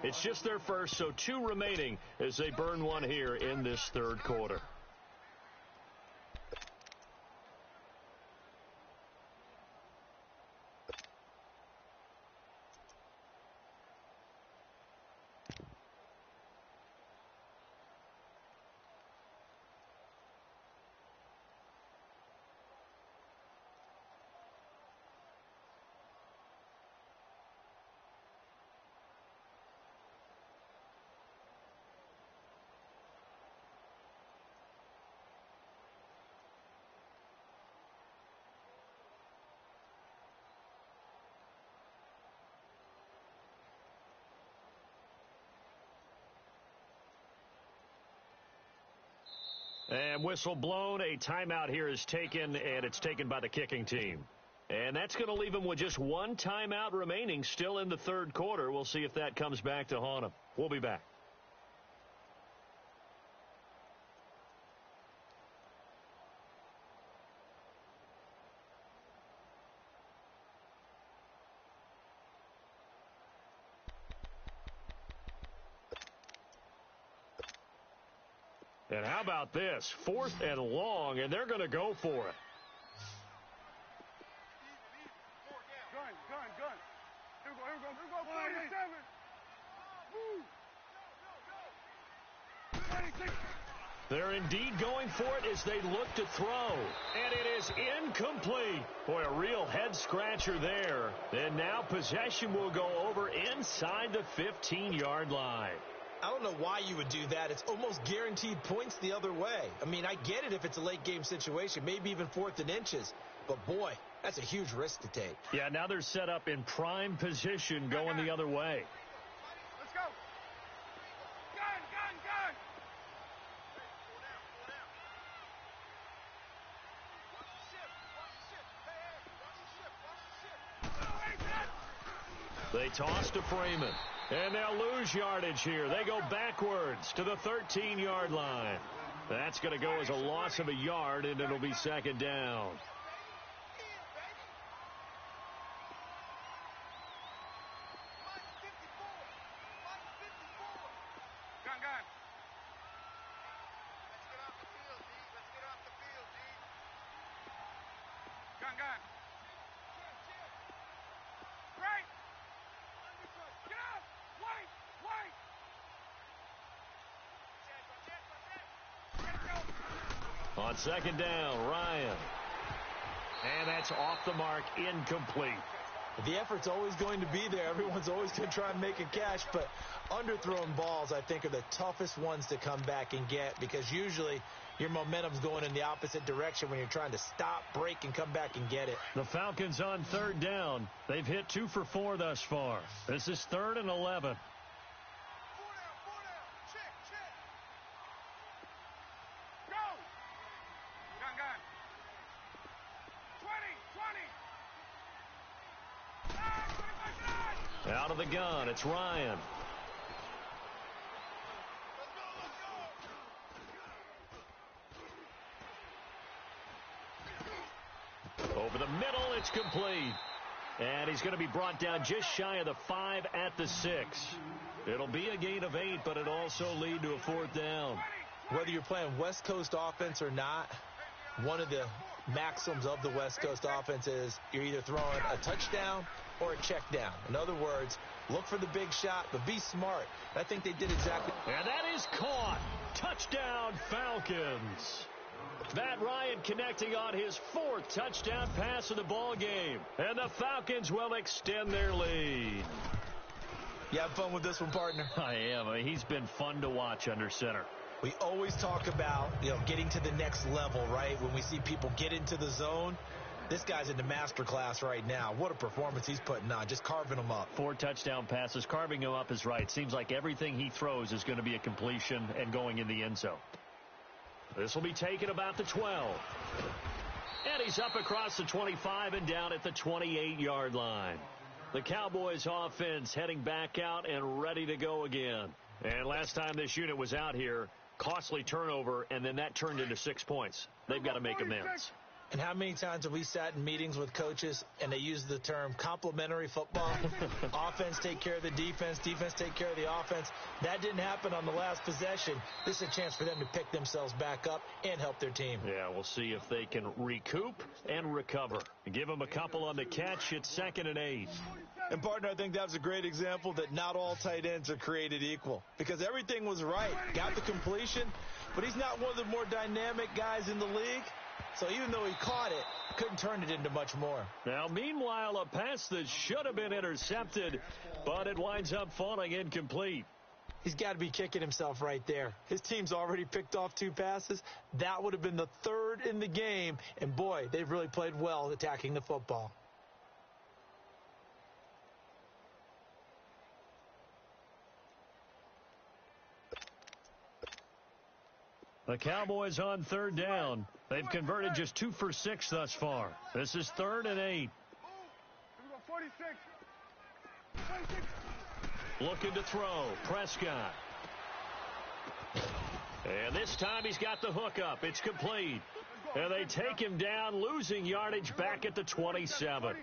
It's just their first, so 2 remaining as they burn one here in this third quarter. And whistle blown, a timeout here is taken, and it's taken by the kicking team. And that's going to leave them with just 1 timeout remaining still in the third quarter. We'll see if that comes back to haunt them. We'll be back. And how about this? 4th and long, and they're going to go for it. Gun. Here we go, 47. They're indeed going for it as they look to throw. And it is incomplete. Boy, a real head-scratcher there. And now possession will go over inside the 15-yard line. I don't know why you would do that. It's almost guaranteed points the other way. I mean, I get it if it's a late-game situation, maybe even 4th and inches. But, boy, that's a huge risk to take. Yeah, now they're set up in prime position going the other way. Let's go. Gun. They toss to Freeman. And they'll lose yardage here. They go backwards to the 13-yard line. That's going to go as a loss of a yard, and it'll be 2nd down. Gun. Gun. Right. Get up. Wait. On 2nd down, Ryan. And that's off the mark, incomplete. The effort's always going to be there. Everyone's always going to try and make a catch, but underthrown balls, I think, are the toughest ones to come back and get because usually your momentum's going in the opposite direction when you're trying to stop, break, and come back and get it. The Falcons on 3rd down. They've hit 2 for 4 thus far. This is 3rd and 11. Out of the gun, it's Ryan. Over the middle, it's complete. And he's going to be brought down just shy of the 5 at the 6. It'll be a gain of 8, but it'll also lead to a 4th down. Whether you're playing West Coast offense or not, one of the maxims of the West Coast offense is you're either throwing a touchdown or a check down. In other words, look for the big shot, but be smart. I think they did exactly. And that is caught. Touchdown, Falcons. Matt Ryan connecting on his 4th touchdown pass of the ball game. And the Falcons will extend their lead. You have fun with this one, partner? I am. I mean, he's been fun to watch under center. We always talk about, getting to the next level, right? When we see people get into the zone, this guy's in the master class right now. What a performance he's putting on, just carving them up. 4 touchdown passes. Carving him up is right. Seems like everything he throws is going to be a completion and going in the end zone. This will be taken about the 12. And he's up across the 25 and down at the 28-yard line. The Cowboys offense heading back out and ready to go again. And last time this unit was out here, costly turnover, and then that turned into 6 points. They've got to make amends. And how many times have we sat in meetings with coaches and they use the term complementary football? Offense take care of the defense, defense take care of the offense. That didn't happen on the last possession. This is a chance for them to pick themselves back up and help their team. Yeah, we'll see if they can recoup and recover. Give them a couple on the catch. It's 2nd and 8. And, partner, I think that was a great example that not all tight ends are created equal, because everything was right. Got the completion, but he's not one of the more dynamic guys in the league. So even though he caught it, couldn't turn it into much more. Now, meanwhile, a pass that should have been intercepted, but it winds up falling incomplete. He's got to be kicking himself right there. His team's already picked off 2 passes. That would have been the 3rd in the game. And, boy, they've really played well attacking the football. The Cowboys on 3rd down. They've converted just 2 for 6 thus far. This is 3rd and 8. 46. 46. Looking to throw. Prescott. And this time he's got the hook up. It's complete. And they take him down, losing yardage back at the 27.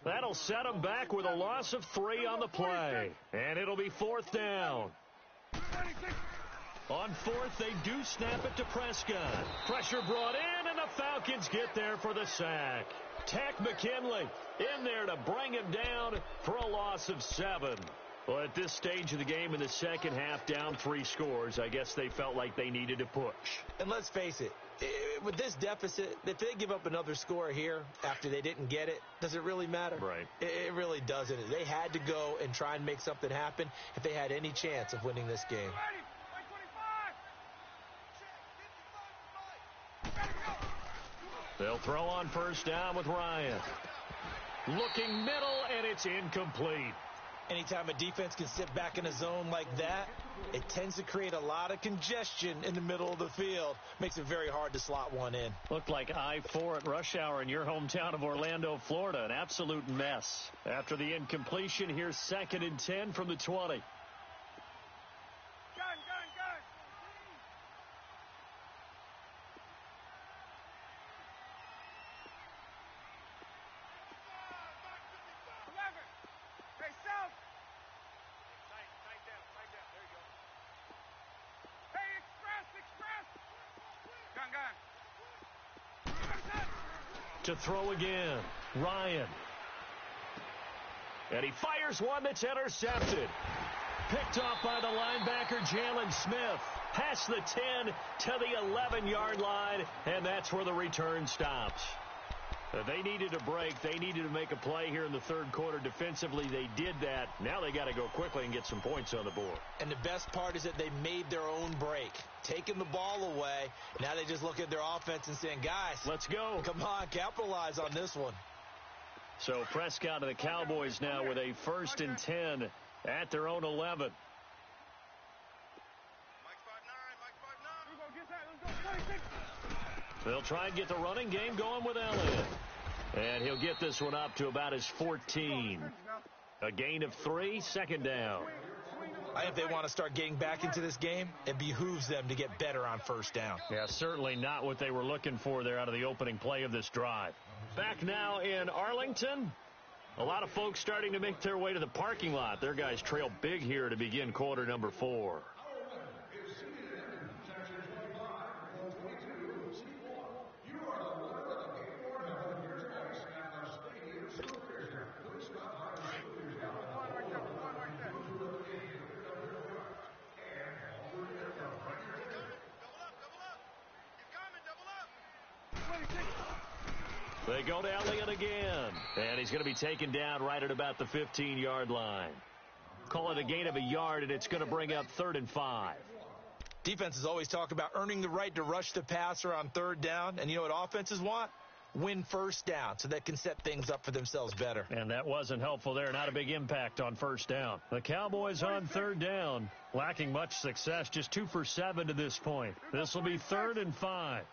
That'll set him back with a loss of 3 on the play. And it'll be 4th down. 26. On 4th, they do snap it to Prescott. Pressure brought in, and the Falcons get there for the sack. Tack McKinley in there to bring him down for a loss of 7. Well, at this stage of the game in the second half, down 3 scores, I guess they felt like they needed to push. And let's face it, with this deficit, if they give up another score here after they didn't get it, does it really matter? Right. It really doesn't. They had to go and try and make something happen if they had any chance of winning this game. They'll throw on 1st down with Ryan. Looking middle, and it's incomplete. Anytime a defense can sit back in a zone like that, it tends to create a lot of congestion in the middle of the field. Makes it very hard to slot one in. Looked like I-4 at rush hour in your hometown of Orlando, Florida. An absolute mess. After the incompletion, here's 2nd and 10 from the 20. To throw again, Ryan. And he fires one that's intercepted. Picked off by the linebacker, Jalen Smith. Past the 10 to the 11-yard line, and that's where the return stops. They needed a break. They needed to make a play here in the 3rd quarter. Defensively, they did that. Now they got to go quickly and get some points on the board. And the best part is that they made their own break. Taking the ball away. Now they just look at their offense and saying, guys, let's go. Come on, capitalize on this one. So Prescott and the Cowboys now with a 1st and 10 at their own 11. They'll try and get the running game going with Elliott. And he'll get this one up to about his 14. A gain of 3, 2nd down. If they want to start getting back into this game, it behooves them to get better on 1st down. Yeah, certainly not what they were looking for there out of the opening play of this drive. Back now in Arlington. A lot of folks starting to make their way to the parking lot. Their guys trail big here to begin quarter number 4. They go to Elliott again, and he's going to be taken down right at about the 15-yard line. Call it a gain of a yard, and it's going to bring up 3rd and 5. Defenses always talk about earning the right to rush the passer on 3rd down, and you know what offenses want? Win 1st down so they can set things up for themselves better. And that wasn't helpful there. Not a big impact on 1st down. The Cowboys on 3rd down, lacking much success, just 2 for 7 to this point. This will be 3rd and 5.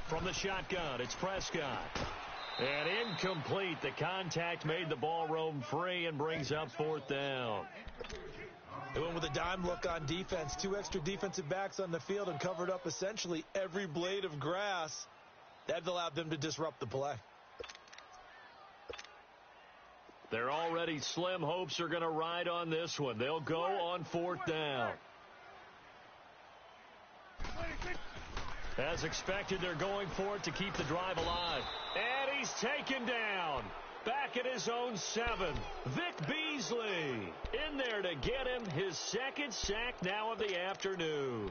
From the shotgun, it's Prescott. And incomplete. The contact made the ball roam free and brings up 4th down. They went with a dime look on defense. 2 extra defensive backs on the field and covered up essentially every blade of grass. That allowed them to disrupt the play. Their already slim hopes are going to ride on this one. They'll go on 4th down. As expected, they're going for it to keep the drive alive. And he's taken down. Back at his own 7. Vic Beasley in there to get him his second sack now of the afternoon.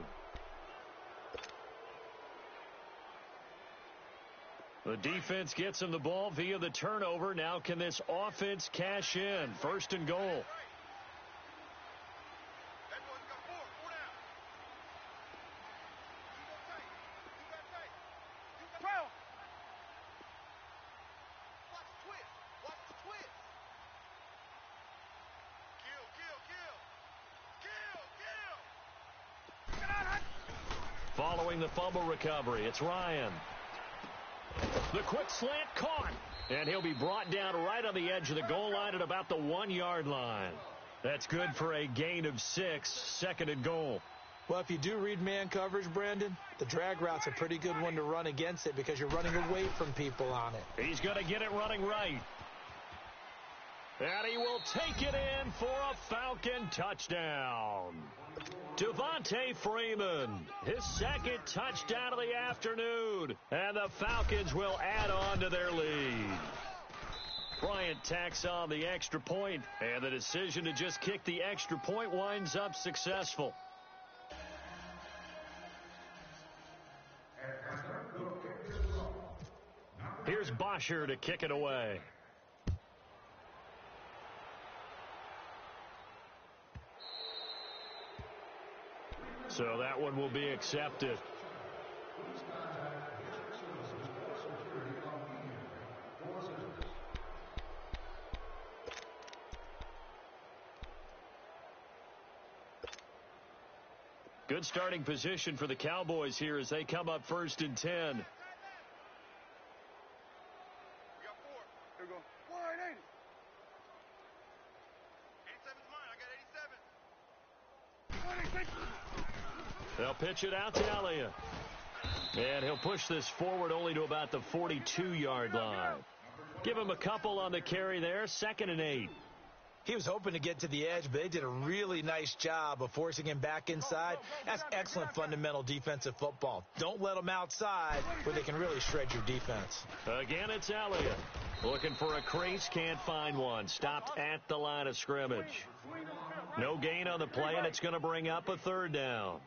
The defense gets him the ball via the turnover. Now can this offense cash in? 1st and goal. Following the fumble recovery, it's Ryan. The quick slant caught, and he'll be brought down right on the edge of the goal line at about the 1-yard line. That's good for a gain of 6, 2nd and goal. Well, if you do read man coverage, Brandon, the drag route's a pretty good one to run against it because you're running away from people on it. He's going to get it running right. And he will take it in for a Falcon touchdown. Devontae Freeman, his 2nd touchdown of the afternoon. And the Falcons will add on to their lead. Bryant tacks on the extra point, and the decision to just kick the extra point winds up successful. Here's Bosher to kick it away. So that one will be accepted. Good starting position for the Cowboys here as they come up 1st and 10. We got 4. Here we go. 180. 87's mine. I got 87. 26. They'll pitch it out to Elliott. And he'll push this forward only to about the 42-yard line. Give him a couple on the carry there. 2nd and 8. He was hoping to get to the edge, but they did a really nice job of forcing him back inside. That's excellent fundamental defensive football. Don't let them outside where they can really shred your defense. Again, it's Elliott. Looking for a crease, can't find one. Stopped at the line of scrimmage. No gain on the play, and it's going to bring up a 3rd down.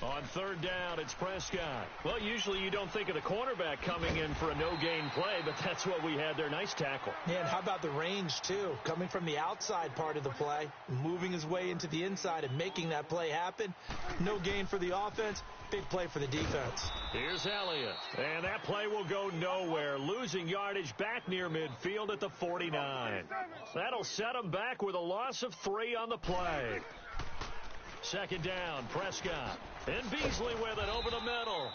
On 3rd down, it's Prescott. Well, usually you don't think of the cornerback coming in for a no-gain play, but that's what we had there. Nice tackle. Yeah, and how about the range, too? Coming from the outside part of the play, moving his way into the inside and making that play happen. No gain for the offense, big play for the defense. Here's Elliott, and that play will go nowhere. Losing yardage back near midfield at the 49. That'll set him back with a loss of 3 on the play. 2nd down, Prescott. And Beasley with it over the middle.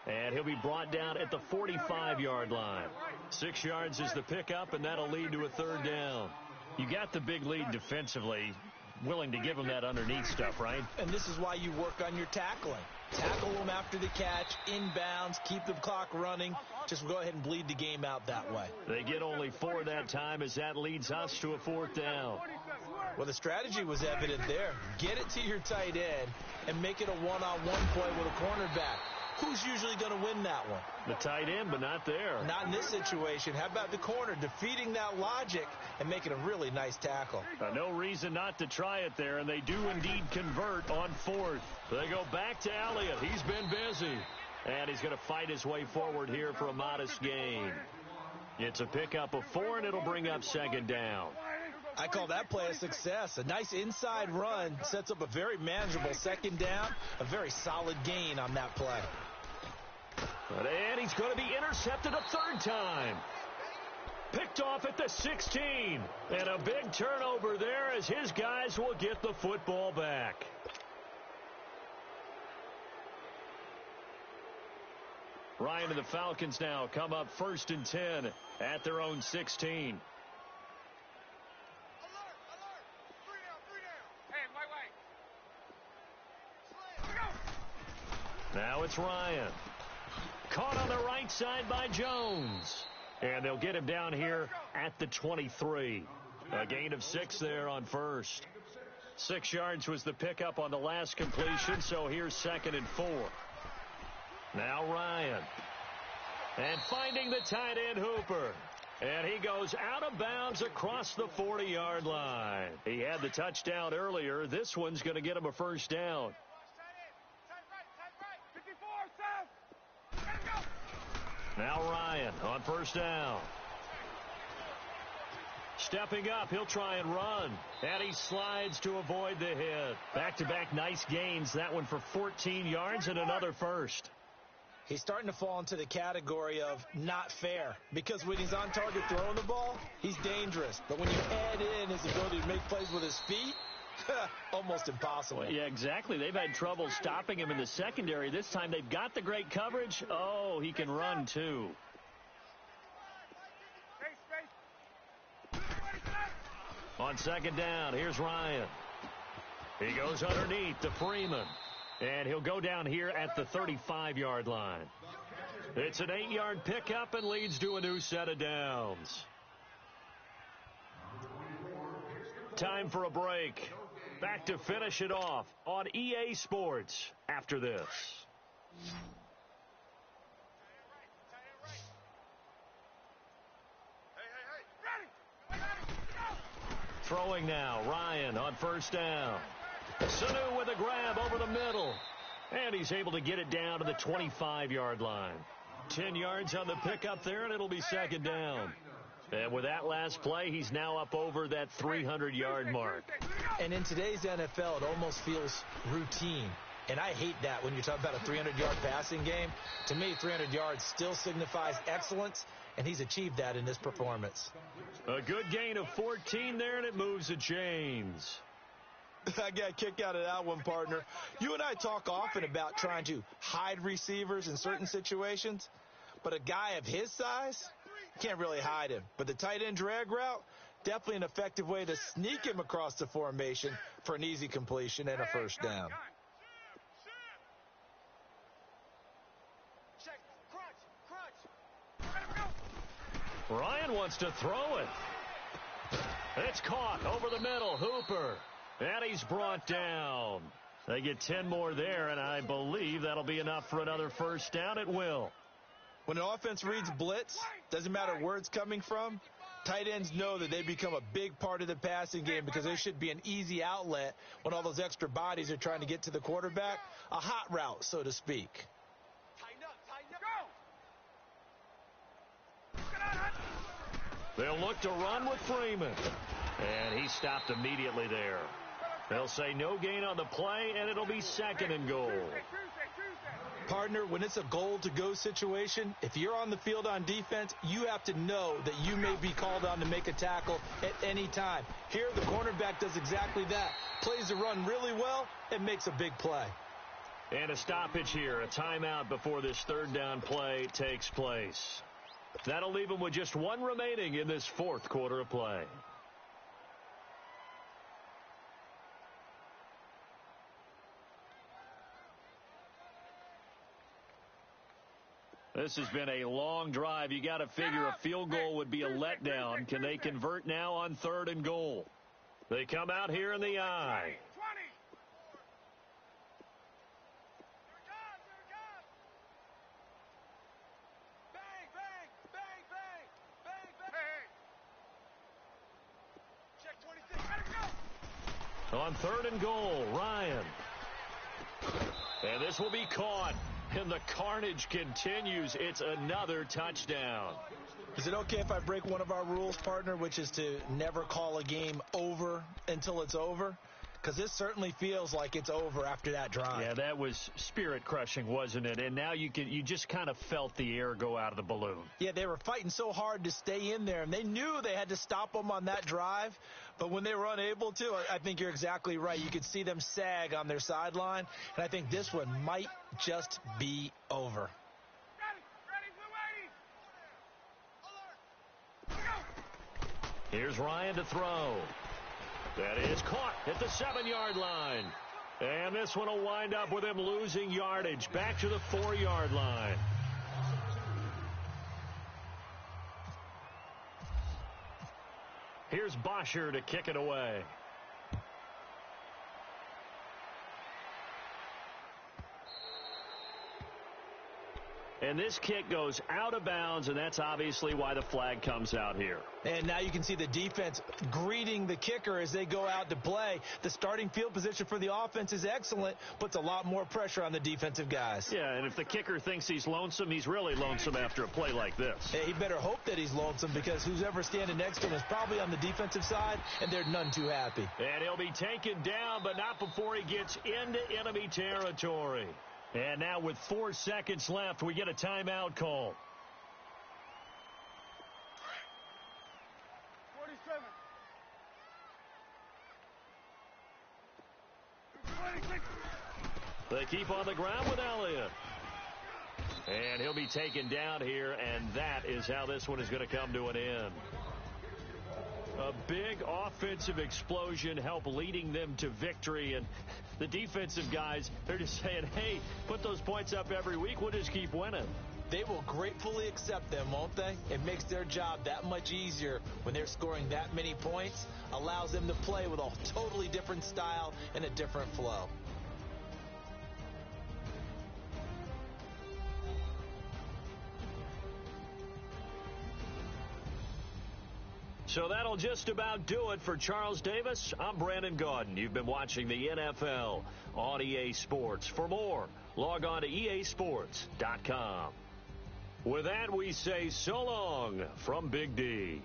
And he'll be brought down at the 45-yard line. 6 yards is the pickup, and that'll lead to a 3rd down. You got the big lead defensively. Willing to give him that underneath stuff, right? And this is why you work on your tackling. Tackle them after the catch, inbounds, keep the clock running. Just go ahead and bleed the game out that way. They get only 4 that time as that leads us to a 4th down. Well, the strategy was evident there. Get it to your tight end and make it a one-on-one play with a cornerback. Who's usually going to win that one? The tight end, but not there. Not in this situation. How about the corner defeating that logic and making a really nice tackle? No reason not to try it there, and they do indeed convert on 4th. They go back to Elliott. He's been busy. And he's going to fight his way forward here for a modest gain. It's a pickup of 4, and it'll bring up 2nd down. I call that play a success. A nice inside run sets up a very manageable 2nd down, a very solid gain on that play. And he's going to be intercepted a 3rd time. Picked off at the 16. And a big turnover there as his guys will get the football back. Ryan and the Falcons now come up 1st and 10 at their own 16. Now it's Ryan. Caught on the right side by Jones. And they'll get him down here at the 23. A gain of 6 there on first. 6 yards was the pickup on the last completion, so here's 2nd and 4. Now Ryan. And finding the tight end Hooper. And he goes out of bounds across the 40-yard line. He had the touchdown earlier. This one's going to get him a first down. Now Ryan on first down. Stepping up, he'll try and run. And he slides to avoid the hit. Back-to-back nice gains. That one for 14 yards and another first. He's starting to fall into the category of not fair, because when he's on target throwing the ball, he's dangerous. But when you add in his ability to make plays with his feet, almost impossible. Well, yeah, exactly. They've had trouble stopping him in the secondary. This time they've got the great coverage. Oh, he can run too. On second down, here's Ryan. He goes underneath to Freeman. And he'll go down here at the 35-yard line. It's an 8-yard pickup and leads to a new set of downs. Time for a break. Back to finish it off on EA Sports after this. Throwing now, Ryan on first down. Sanu with a grab over the middle. And he's able to get it down to the 25-yard line. 10 yards on the pickup there, and it'll be second down. And with that last play, he's now up over that 300-yard mark. And in today's NFL, it almost feels routine. And I hate that when you're talking about a 300-yard passing game. To me, 300 yards still signifies excellence, and he's achieved that in this performance. A good gain of 14 there, and it moves the chains. I got a kick out of that one, partner. You and I talk often about trying to hide receivers in certain situations, but a guy of his size, can't really hide him. But the tight end drag route, definitely an effective way to sneak him across the formation for an easy completion and a first down. Ryan wants to throw it. It's caught over the middle. Hooper. And he's brought down. They get 10 more there, and I believe that'll be enough for another first down. It will. When an offense reads blitz, doesn't matter where it's coming from, tight ends know that they become a big part of the passing game because they should be an easy outlet when all those extra bodies are trying to get to the quarterback. A hot route, so to speak. They'll look to run with Freeman. And he stopped immediately there. They'll say no gain on the play, and it'll be second and goal. Partner, when it's a goal-to-go situation, if you're on the field on defense, you have to know that you may be called on to make a tackle at any time. Here, the cornerback does exactly that. Plays the run really well and makes a big play. And a stoppage here, a timeout before this third down play takes place. That'll leave them with just one remaining in this fourth quarter of play. This has been a long drive. You got to figure a field goal would be a letdown. Can they convert now on third and goal? They come out here in the eye. On third and goal, Ryan. And this will be caught. And the carnage continues. It's another touchdown. Is it okay if I break one of our rules, partner, which is to never call a game over until it's over? Because this certainly feels like it's over after that drive. Yeah, that was spirit-crushing, wasn't it? And now you just kind of felt the air go out of the balloon. Yeah, they were fighting so hard to stay in there, and they knew they had to stop them on that drive. But when they were unable to, I think you're exactly right. You could see them sag on their sideline, and I think this one might just be over. Here's Ryan to throw. That is caught at the 7-yard line. And this one will wind up with him losing yardage back to the 4-yard line. Here's Bosher to kick it away. And this kick goes out of bounds, and that's obviously why the flag comes out here. And now you can see the defense greeting the kicker as they go out to play. The starting field position for the offense is excellent, puts a lot more pressure on the defensive guys. Yeah, and if the kicker thinks he's lonesome, he's really lonesome after a play like this. Hey, he better hope that he's lonesome, because who's ever standing next to him is probably on the defensive side, and they're none too happy. And he'll be taken down, but not before he gets into enemy territory. And now with 4 seconds left, we get a timeout call. 47. 26. They keep on the ground with Elliott. And he'll be taken down here, and that is how this one is going to come to an end. A big offensive explosion helped leading them to victory, and the defensive guys, they're just saying, hey, put those points up every week, we'll just keep winning. They will gratefully accept them, won't they? It makes their job that much easier when they're scoring that many points, allows them to play with a totally different style and a different flow. So that'll just about do it for Charles Davis. I'm Brandon Gaudin. You've been watching the NFL on EA Sports. For more, log on to easports.com. With that, we say so long from Big D.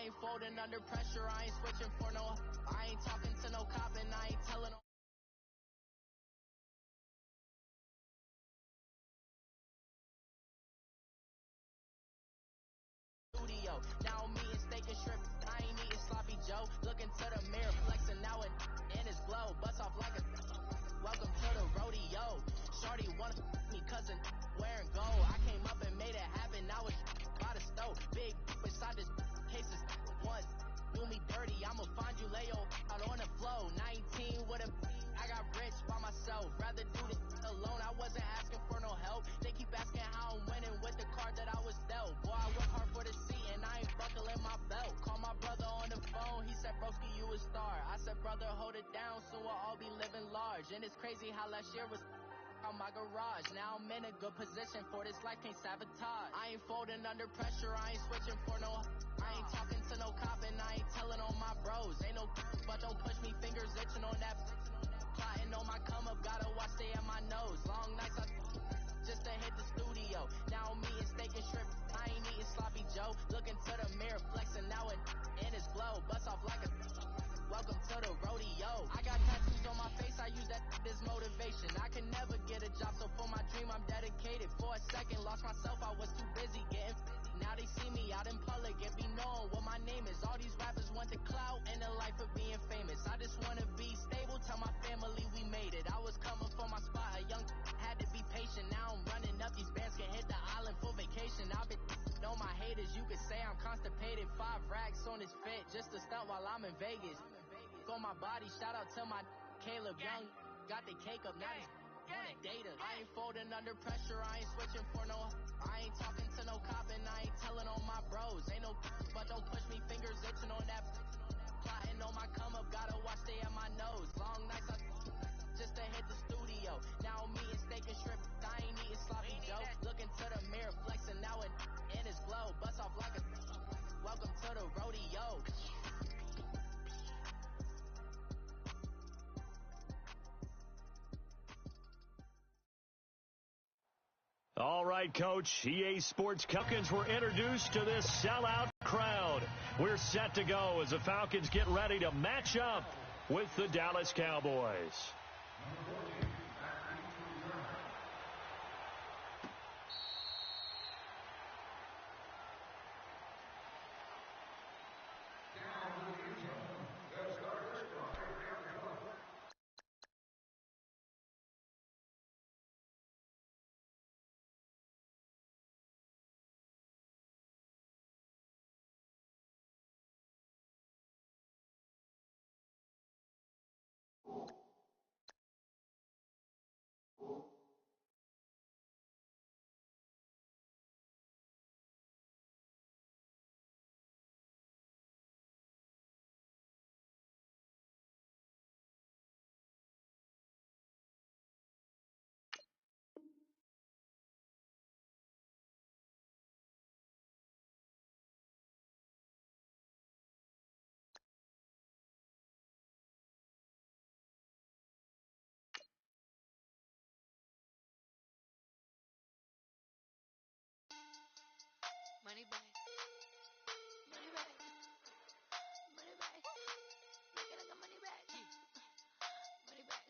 I ain't folding under pressure, I ain't switching for no, I ain't talking to no cop and I ain't telling no. Studio, now I'm eating steak and shrimp, I ain't eating sloppy Joe, looking to the mirror, flexing now and in his glow, bust off like a, welcome to the rodeo, shorty wanna me cousin, wearing gold, I came up and made it happen, now it's by the stove, big beside this cases, once. Do me dirty, I'ma find you, lay your out on the flow. 19 with a, I got rich by myself. Rather do this alone, I wasn't asking for no help. They keep asking how I'm winning with the card that I was dealt. Boy, I work hard for the seat and I ain't buckling my belt. Call my brother on the phone, he said, broski, you a star. I said, brother, hold it down, soon we'll all be living large. And it's crazy how last year was on my garage. Now I'm in a good position for this life, can't sabotage. I ain't folding under pressure, I ain't switching for no, I ain't talking to no cop and I ain't telling on my bros. Ain't no, but don't push me, fingers itching on that. Plotting on my come up, gotta watch stay at my nose. Long nights I just to hit the studio. Now I'm eating steak and shrimp, I ain't eating sloppy Joe. Looking to the mirror, flexing now and in his glow. Bust off like a, welcome to the rodeo. I got tattoos on my face, I use that as motivation. I can never get a job, so for my dream I'm dedicated. For a second, lost myself, I was too busy getting. Now they see me out in public and be known what my name is. All these rappers want the clout and the life of being famous. I just want to be stable, tell my family we made it. I was coming for my spot, a young had to be patient. Now I'm running up, these bands can hit the island for vacation. I've been on my haters, you could say I'm constipated. 5 racks on his fit, just to stunt while I'm in Vegas. For my body, shout out to my Caleb Young, got the cake up, now he's on the data. I ain't folding under pressure, I ain't switching for no, I ain't talking to no cop and I ain't telling on my bros. Ain't no, but don't push me, fingers itching on that. Plotting on my come up, gotta watch stay at my nose. Long nights I just to hit the studio. Now I'm eating steak and shrimp, I ain't eating sloppy Joe. Looking to the mirror, flexing now and in his glow. Bust off like a, welcome to the rodeo. right, Coach. EA Sports Falcons were introduced to this sellout crowd. We're set to go as the Falcons get ready to match up with the Dallas Cowboys. Money back. Money back. Money back. Make it like a money back. Money back.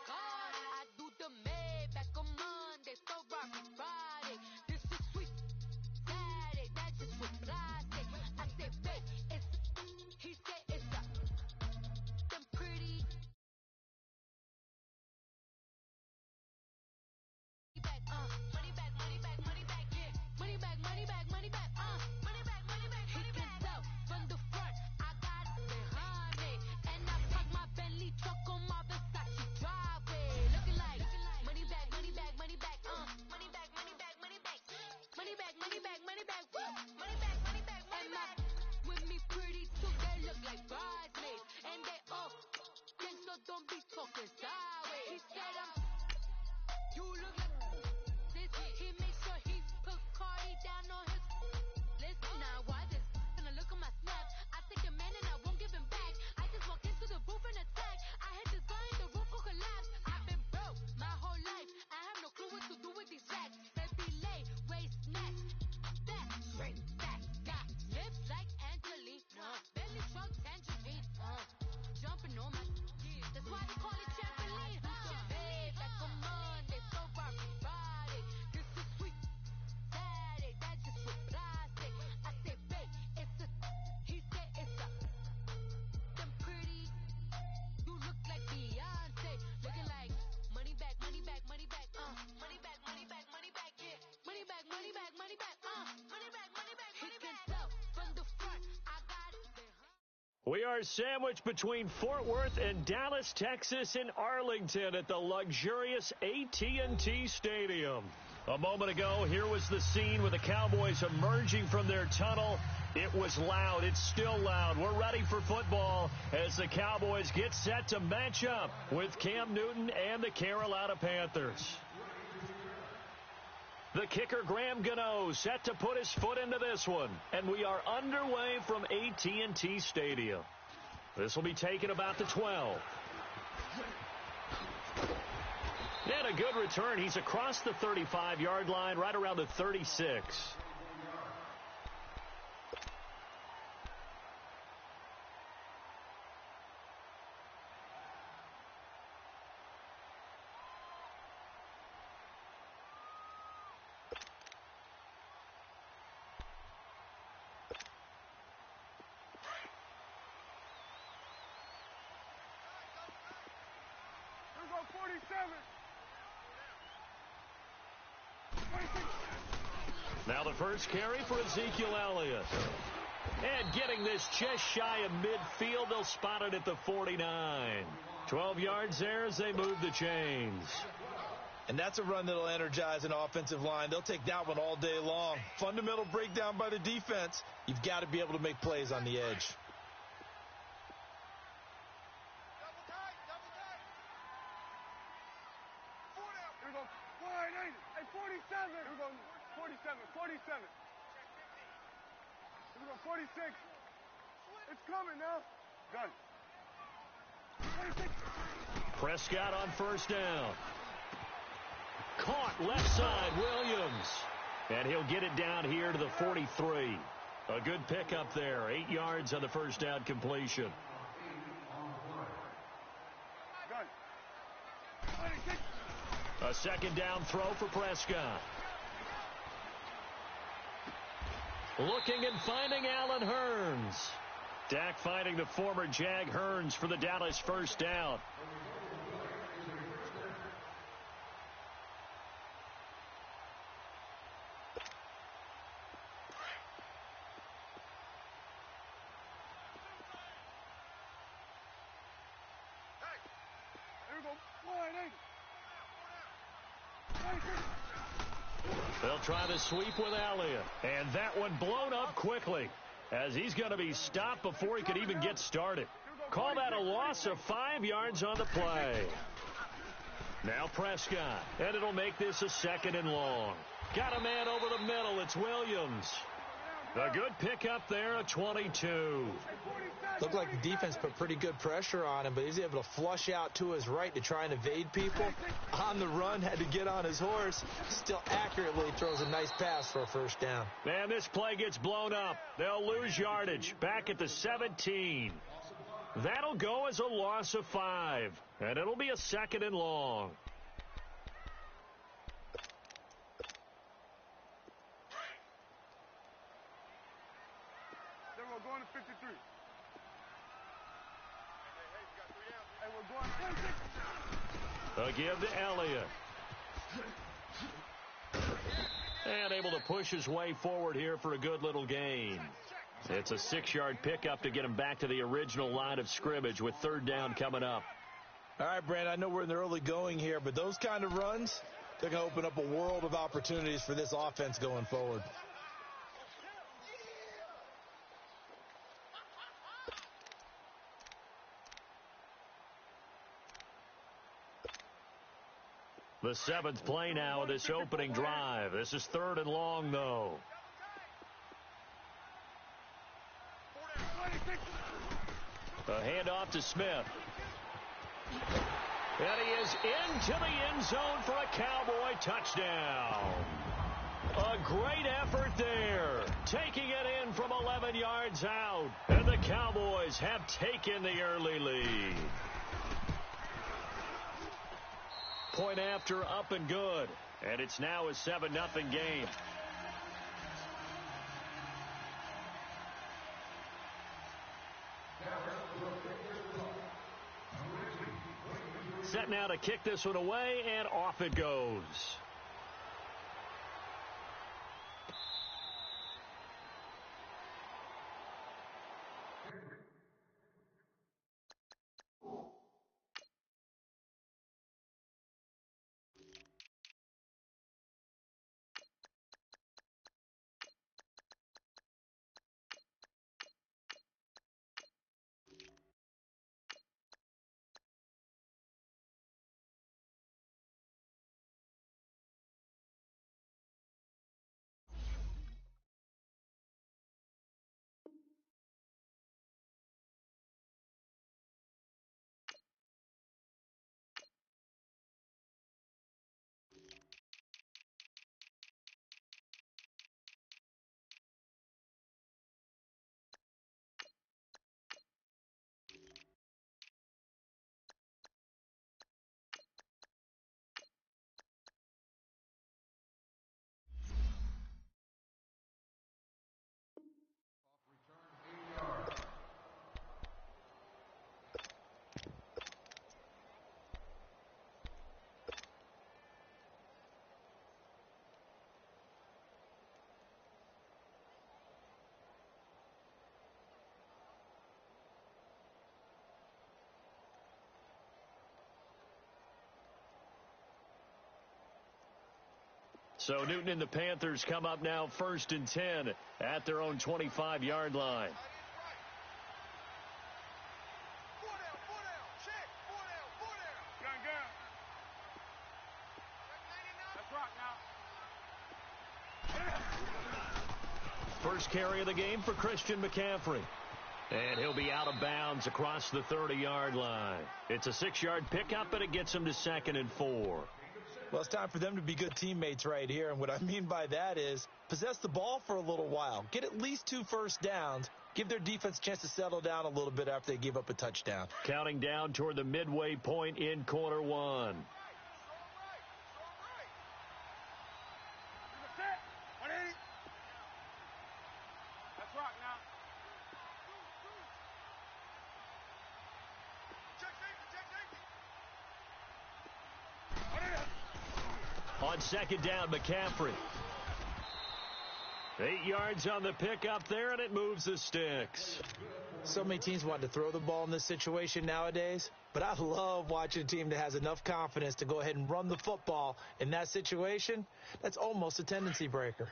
God, I do the Maybach on Monday, so Robbie Friday. This is sweet Saturday, that's just what plastic. I said, babe, it's, he said it's a, them pretty. Money back, money back, money back, yeah. Money back, money back, money back, money back, money back, money back. He can tell from the front, I got it behind me. And I park my Bentley truck on my Versace driveway. Looking like money back, money back, money back, money back, money back, money back. Money back, money back, money back, woo. Money back, money back, money back. With me pretty too, they look like bridesmaids. And they all think so, don't be talking sideways. He said you look like this. He made sure he put Cardi down on his list. Now why this? Gonna look on my snap. I take a man and I won't give him back. I just walk into the booth and attack. I hit this guy in the roof will collapse. I've been broke my whole life. I have no clue what to do with these racks. Heavy lay, waist snatch. That straight back. Got lips like Angelina. Belly truck tangerine. Jumping on my that's why they call it trampoline. Back on Monday, so Robbie Friday. This is sweet Saturday, that's just with plastic. I said, babe, it's a, he said it's a, them pretty, you look like Beyonce. Looking like money back, money back, money back, money back, money back, money back, yeah. Money back, money back, money back, money back, money back, money back. He can tell from the front, I got it behind. We are sandwiched between Fort Worth and Dallas, Texas, in Arlington at the luxurious AT&T Stadium. A moment ago, here was the scene with the Cowboys emerging from their tunnel. It was loud. It's still loud. We're ready for football as the Cowboys get set to match up with Cam Newton and the Carolina Panthers. The kicker, Graham Gano, set to put his foot into this one. And we are underway from AT&T Stadium. This will be taken about the 12. And a good return. He's across the 35-yard line, right around the 36. Here we go, 47. Now the first carry for Ezekiel Elliott. And getting this just shy of midfield, they'll spot it at the 49. 12 yards there as they move the chains. And that's a run that'll energize an offensive line. They'll take that one all day long. Fundamental breakdown by the defense. You've got to be able to make plays on the edge. Double tight, double tight. 4 down. Here we go. Wide 80. Hey, 47. Here we go. 47, 47. Here we go, 46. It's coming now. Done. 26. Prescott on first down. Caught left side, Williams. And he'll get it down here to the 43. A good pickup there. 8 yards on the first down completion. A second down throw for Prescott. Looking and finding Allen Hurns. Dak finding the former Jag Hurns for the Dallas first down. They'll try the sweep with Elliott. And that one blown up quickly, as he's going to be stopped before he could even get started. Call that a loss of 5 yards on the play. Now Prescott, and it'll make this a second and long. Got a man over the middle. It's Williams. A good pickup there at 22. Looked like the defense put pretty good pressure on him, but he's able to flush out to his right to try and evade people. On the run, had to get on his horse. Still accurately throws a nice pass for a first down. And this play gets blown up. They'll lose yardage back at the 17. That'll go as a loss of 5, and it'll be a second and long. We're going to 53. Hey, we're going 26. A give to Elliott. And able to push his way forward here for a good little gain. It's a 6-yard pickup to get him back to the original line of scrimmage with third down coming up. All right, Brandon, I know we're in the early going here, but those kind of runs, they're going to open up a world of opportunities for this offense going forward. The 7th play now of this opening drive. This is third and long, though. A handoff to Smith. And he is into the end zone for a Cowboy touchdown. A great effort there. Taking it in from 11 yards out. And the Cowboys have taken the early lead. Point after, up and good. And it's now a 7-0 game. Set now to kick this one away, and off it goes. So Newton and the Panthers come up now 1st and 10 at their own 25-yard line. First carry of the game for Christian McCaffrey. And he'll be out of bounds across the 30-yard line. It's a 6-yard pickup, and it gets him to 2nd and 4. Well, it's time for them to be good teammates right here. And what I mean by that is possess the ball for a little while. Get at least 2 first downs. Give their defense a chance to settle down a little bit after they give up a touchdown. Counting down toward the midway point in quarter 1. Let's rock now. On 2nd down, McCaffrey. 8 yards on the pickup there, and it moves the sticks. So many teams want to throw the ball in this situation nowadays, but I love watching a team that has enough confidence to go ahead and run the football in that situation. That's almost a tendency breaker.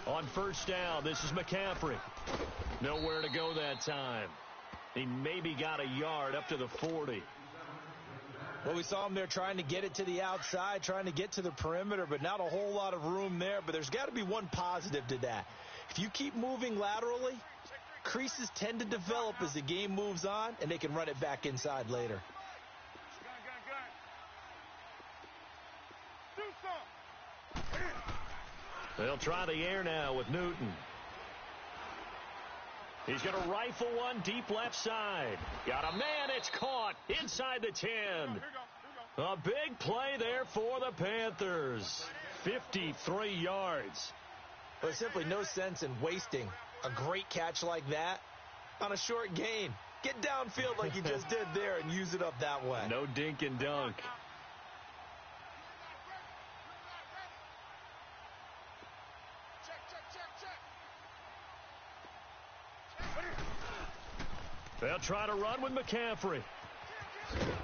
On 1st down, this is McCaffrey. Nowhere to go that time. He maybe got a yard up to the 40. Well, we saw him there trying to get it to the outside, trying to get to the perimeter, but not a whole lot of room there. But there's got to be one positive to that. If you keep moving laterally, creases tend to develop as the game moves on, and they can run it back inside later. They'll try the air now with Newton. He's going to rifle one deep left side. Got a man. It's caught inside the 10. A big play there for the Panthers. 53 yards. There's simply no sense in wasting a great catch like that on a short gain. Get downfield like you just did there and use it up that way. No dink and dunk. They'll try to run with McCaffrey.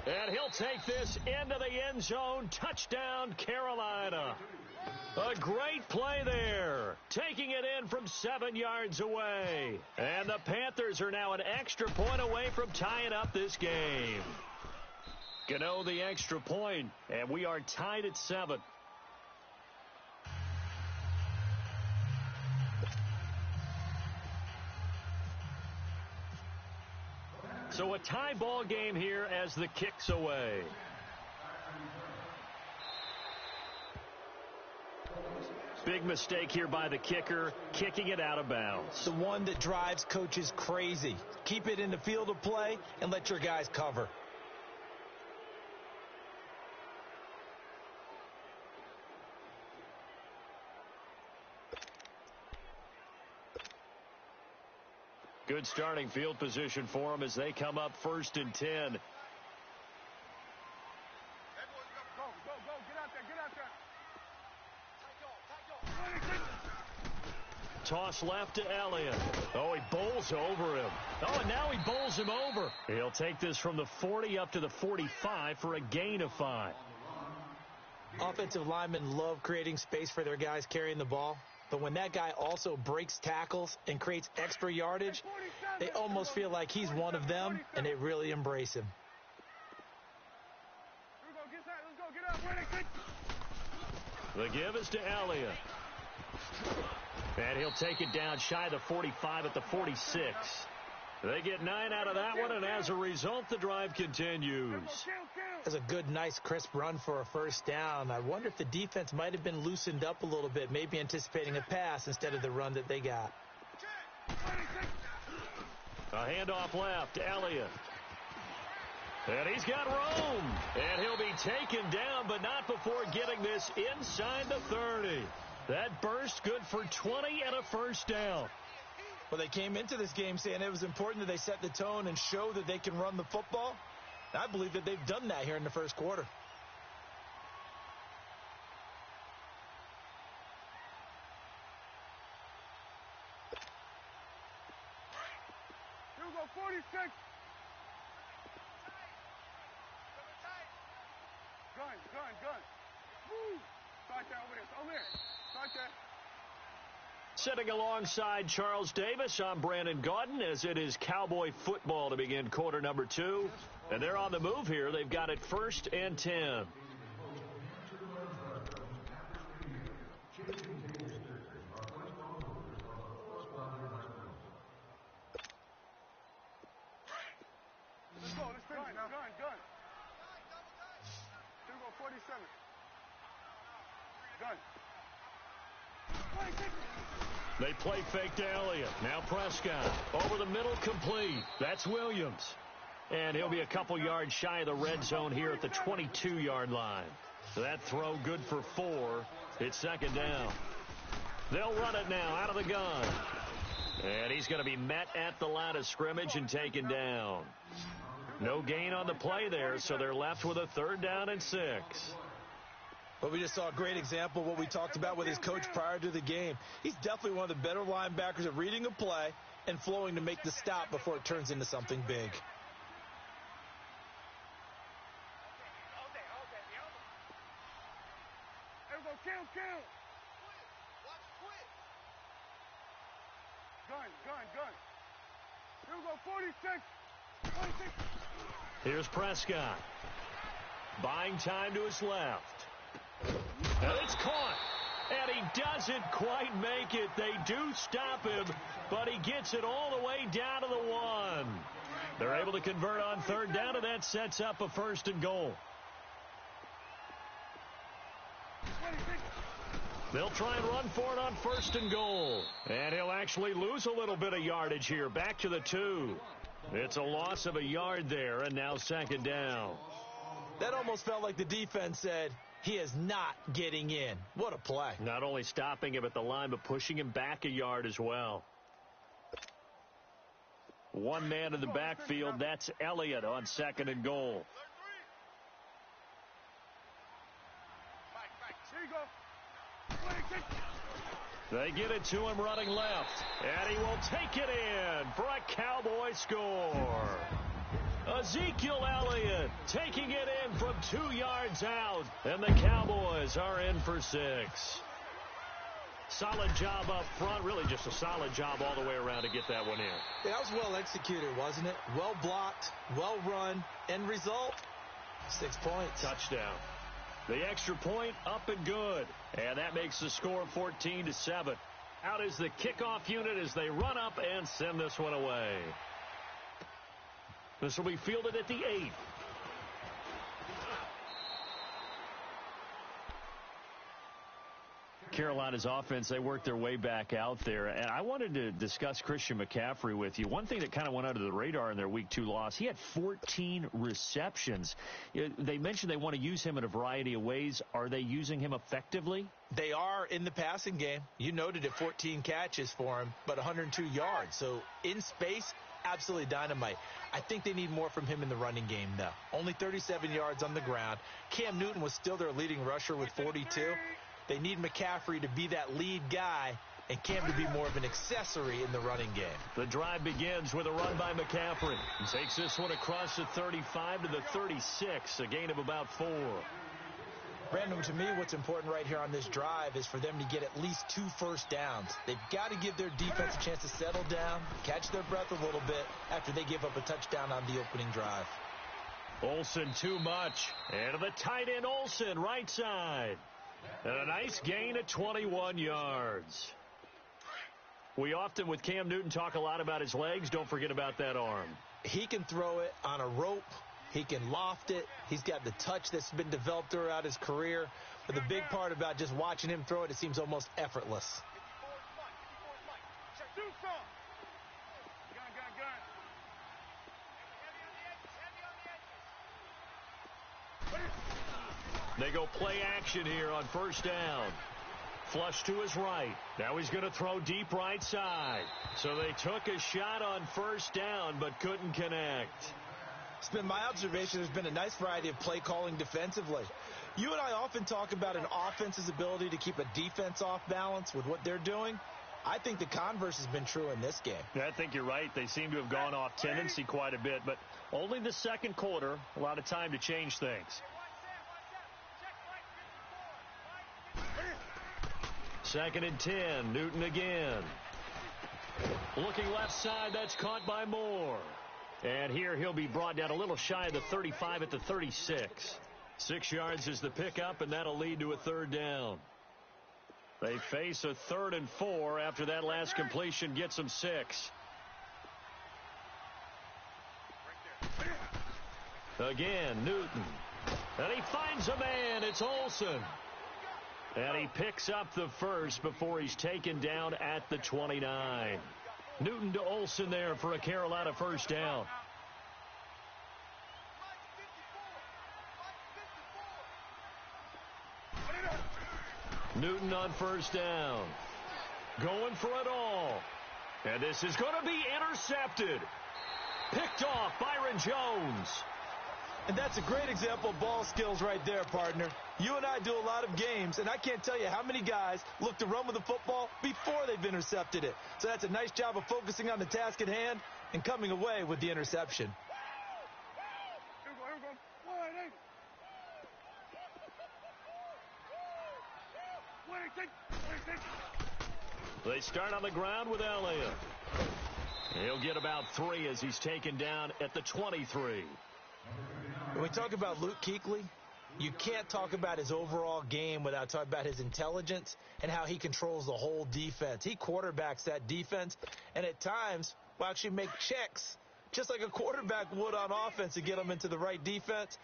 And he'll take this into the end zone. Touchdown, Carolina. A great play there. Taking it in from 7 yards away. And the Panthers are now an extra point away from tying up this game. Gano the extra point, and we are tied at 7. So a tie ball game here as the kick's away. Big mistake here by the kicker, kicking it out of bounds. The one that drives coaches crazy. Keep it in the field of play and let your guys cover. Good starting field position for them as they come up 1st and 10. Go, get out there. Toss left to Elliott. Oh, he bowls over him. Oh, and now he bowls him over. He'll take this from the 40 up to the 45 for a gain of 5. Offensive linemen love creating space for their guys carrying the ball. But when that guy also breaks tackles and creates extra yardage, they almost feel like he's one of them, and they really embrace him. The give is to Elliott. And he'll take it down shy of the 45 at the 46. They get 9 out of that one, and as a result, the drive continues. That's a good, nice, crisp run for a first down. I wonder if the defense might have been loosened up a little bit, maybe anticipating a pass instead of the run that they got. A handoff left, Elliott. And he's got room. And he'll be taken down, but not before getting this inside the 30. That burst good for 20 and a first down. Well, they came into this game saying it was important that they set the tone and show that they can run the football. I believe that they've done that here in the first quarter. Here we go, 46. Gun. Move. Start there, over there. Start there. Sitting alongside Charles Davis, I'm Brandon Gaudin, as it is Cowboy football to begin quarter number 2. And they're on the move here. They've got it 1st and 10. Let's go. Let's finish now. Gun. Here we go, 47. Gun. 26. They play fake to Elliott. Now Prescott. Over the middle, complete. That's Williams. And he'll be a couple yards shy of the red zone here at the 22-yard line. So that throw good for 4. It's 2nd down. They'll run it now out of the gun. And he's going to be met at the line of scrimmage and taken down. No gain on the play there, so they're left with a 3rd down and 6. But we just saw a great example of what we talked about with his coach prior to the game. He's definitely one of the better linebackers at reading a play and flowing to make the stop before it turns into something big. Kill. Gun. Here we go, 46. 26. Here's Prescott. Buying time to his left. And it's caught. And he doesn't quite make it. They do stop him, but he gets it all the way down to the 1. They're able to convert on 3rd down, and that sets up a 1st and goal. They'll try and run for it on 1st and goal. And he'll actually lose a little bit of yardage here. Back to the 2. It's a loss of a yard there, and now 2nd down. That almost felt like the defense said, he is not getting in. What a play. Not only stopping him at the line, but pushing him back a yard as well. One man in the backfield. That's Elliott on 2nd and goal. Here you go. They get it to him running left, and he will take it in for a Cowboy score. Ezekiel Elliott taking it in from 2 yards out, and the Cowboys are in for 6. Solid job up front, really just a solid job all the way around to get that one in. Yeah, that was well executed, wasn't it? Well blocked, well run, end result, 6 points. Touchdown. The extra point up and good. And that makes the score 14-7. Out is the kickoff unit as they run up and send this one away. This will be fielded at the 8. Carolina's offense, they worked their way back out there. And I wanted to discuss Christian McCaffrey with you. One thing that kind of went under the radar in their Week 2 loss, he had 14 receptions. They mentioned they want to use him in a variety of ways. Are they using him effectively? They are in the passing game. You noted it, 14 catches for him, but 102 yards. So in space, absolutely dynamite. I think they need more from him in the running game, though. Only 37 yards on the ground. Cam Newton was still their leading rusher with 42. They need McCaffrey to be that lead guy and Cam to be more of an accessory in the running game. The drive begins with a run by McCaffrey. He takes this one across the 35 to the 36, a gain of about 4. Brandon, to me, what's important right here on this drive is for them to get at least 2 first downs. They've got to give their defense a chance to settle down, catch their breath a little bit after they give up a touchdown on the opening drive. Olsen too much. And to the tight end, Olsen, right side. And a nice gain of 21 yards. We often, with Cam Newton, talk a lot about his legs. Don't forget about that arm. He can throw it on a rope. He can loft it. He's got the touch that's been developed throughout his career. But the big part about just watching him throw it, it seems almost effortless. They go play action here on first down. Flush to his right. Now he's going to throw deep right side. So they took a shot on first down but couldn't connect. It's been my observation there's been a nice variety of play calling defensively. You and I often talk about an offense's ability to keep a defense off balance with what they're doing. I think the converse has been true in this game. Yeah, I think you're right. They seem to have gone off tendency quite a bit, but only the second quarter, a lot of time to change things. 2nd and 10. Newton again. Looking left side. That's caught by Moore. And here he'll be brought down a little shy of the 35 at the 36. 6 yards is the pickup, and that'll lead to a 3rd down. They face a 3rd and 4 after that last completion gets them 6. Again, Newton. And he finds a man. It's Olsen. And he picks up the first before he's taken down at the 29. Newton to Olsen there for a Carolina 1st down. Newton on 1st down. Going for it all. And this is going to be intercepted. Picked off Byron Jones. And that's a great example of ball skills right there, partner. You and I do a lot of games, and I can't tell you how many guys look to run with the football before they've intercepted it. So that's a nice job of focusing on the task at hand and coming away with the interception. They start on the ground with Elliott. He'll get about 3 as he's taken down at the 23. When we talk about Luke Kuechly, you can't talk about his overall game without talking about his intelligence and how he controls the whole defense. He quarterbacks that defense, and at times will actually make checks, just like a quarterback would on offense to get them into the right defense.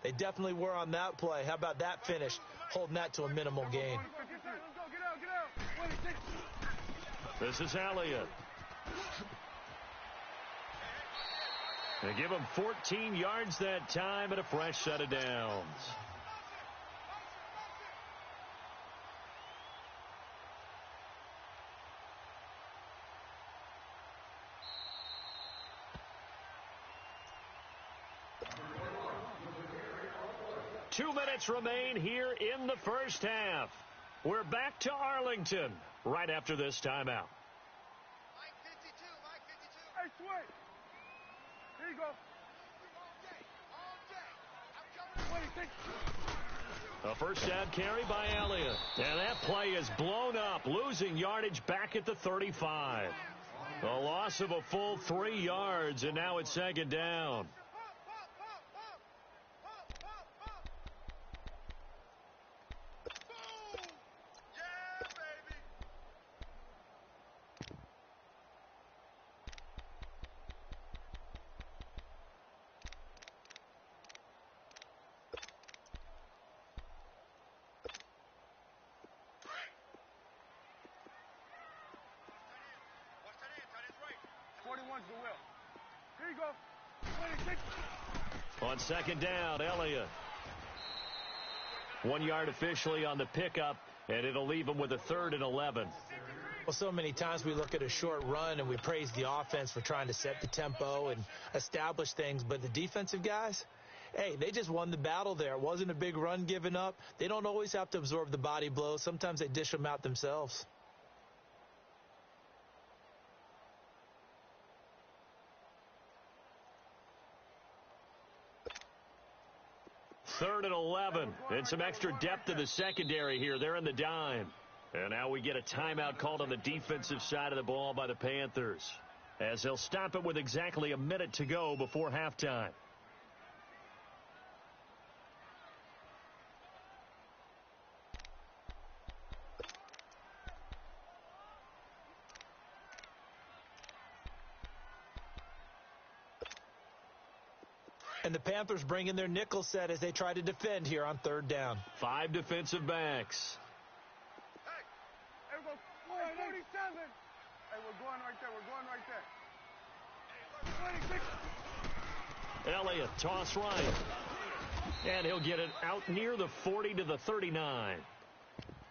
They definitely were on that play. How about that finish, holding that to a minimal gain? This is Elliott. They give him 14 yards that time and a fresh set of downs. Two minutes remain here in the 1st half. We're back to Arlington right after this timeout. Mike 52, Mike 52. Hey, Sway. Here you go. All day. A 1st down carry by Elliott. And that play is blown up, losing yardage back at the 35. A loss of a full 3 yards, and now it's 2nd down. On 2nd down, Elliott. 1 yard officially on the pickup, and it'll leave him with a 3rd and 11. Well, so many times we look at a short run and we praise the offense for trying to set the tempo and establish things, but the defensive guys, hey, they just won the battle there. It wasn't a big run given up. They don't always have to absorb the body blows. Sometimes they dish them out themselves. Third and 11, and some extra depth in the secondary here. They're in the dime. And now we get a timeout called on the defensive side of the ball by the Panthers, as they'll stop it with exactly a minute to go before halftime. And the Panthers bring in their nickel set as they try to defend here on 3rd down. 5 defensive backs. Hey, we're going 47. Hey, we're going right there. We're going right there. 26. Elliott, toss right. And he'll get it out near the 40 to the 39.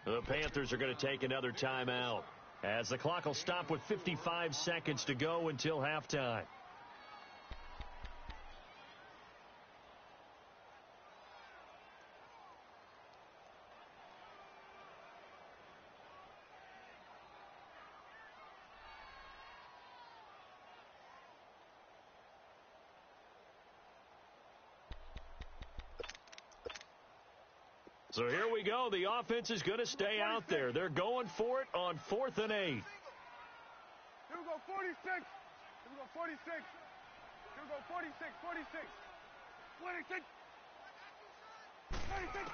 The Panthers are going to take another timeout, as the clock will stop with 55 seconds to go until halftime. So here we go. The offense is going to stay out there. They're going for it on 4th and 8. Here we go, 46. Here we go, 46. Here we go, 46, 46. 46. 46.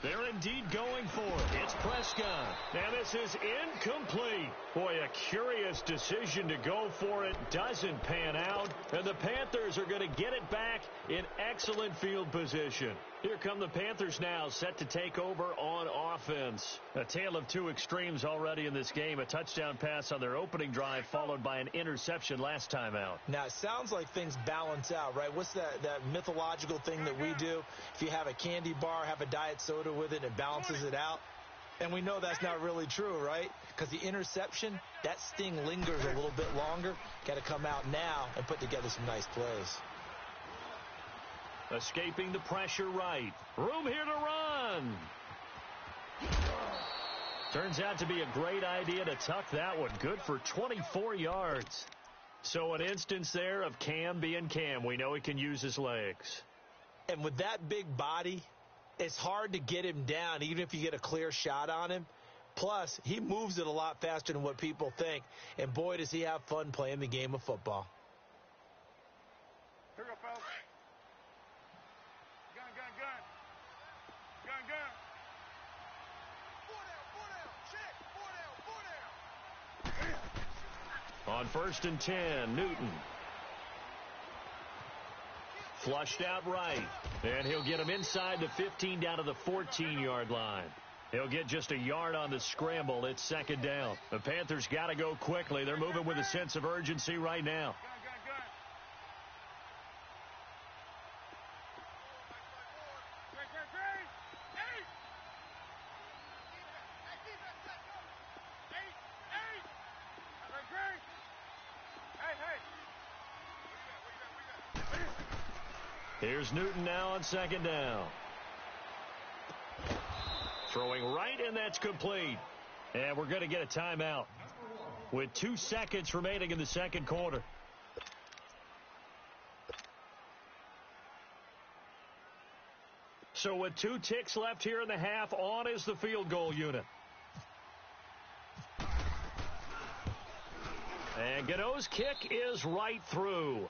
They're indeed going for it. It's Prescott. And this is incomplete. Boy, a curious decision to go for it. Doesn't pan out. And the Panthers are going to get it back in excellent field position. Here come the Panthers now, set to take over on offense. A tale of two extremes already in this game. A touchdown pass on their opening drive, followed by an interception last time out. Now, it sounds like things balance out, right? What's that mythological thing that we do? If you have a candy bar, have a diet soda with it, it balances it out. And we know that's not really true, right? Because the interception, that sting lingers a little bit longer. Got to come out now and put together some nice plays. Escaping the pressure right. Room here to run. Turns out to be a great idea to tuck that one. Good for 24 yards. So an instance there of Cam being Cam. We know he can use his legs. And with that big body, it's hard to get him down, even if you get a clear shot on him. Plus, he moves it a lot faster than what people think. And boy, does he have fun playing the game of football. Here we go, fellas. Gun, gun, gun. Gun, gun. 4 down, 4 down, check. 4 down, 4 down. On 1st and 10, Newton. Flushed out right. And he'll get him inside the 15 down to the 14-yard line. He'll get just a yard on the scramble. It's 2nd down. The Panthers got to go quickly. They're moving with a sense of urgency right now. Here's Newton now on 2nd down. Throwing right, and that's complete. And we're going to get a timeout with 2 seconds remaining in the 2nd quarter. So with 2 ticks left here in the half, on is the field goal unit. And Gano's kick is right through.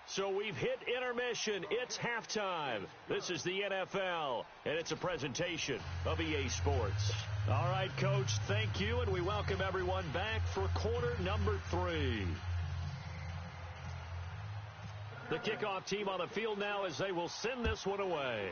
So we've hit intermission. It's halftime. This is the NFL, and it's a presentation of EA Sports. All right, Coach, thank you, and we welcome everyone back for quarter number 3. The kickoff team on the field now as they will send this one away.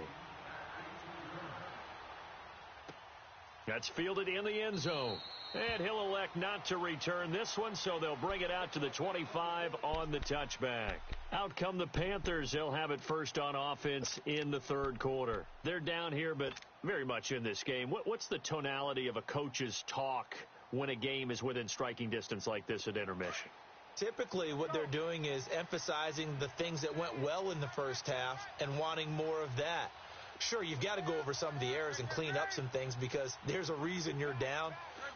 That's fielded in the end zone. And he'll elect not to return this one, so they'll bring it out to the 25 on the touchback. Out come the Panthers. They'll have it first on offense in the 3rd quarter. They're down here, but very much in this game. What's the tonality of a coach's talk when a game is within striking distance like this at intermission? Typically, what they're doing is emphasizing the things that went well in the first half and wanting more of that. Sure, you've got to go over some of the errors and clean up some things because there's a reason you're down.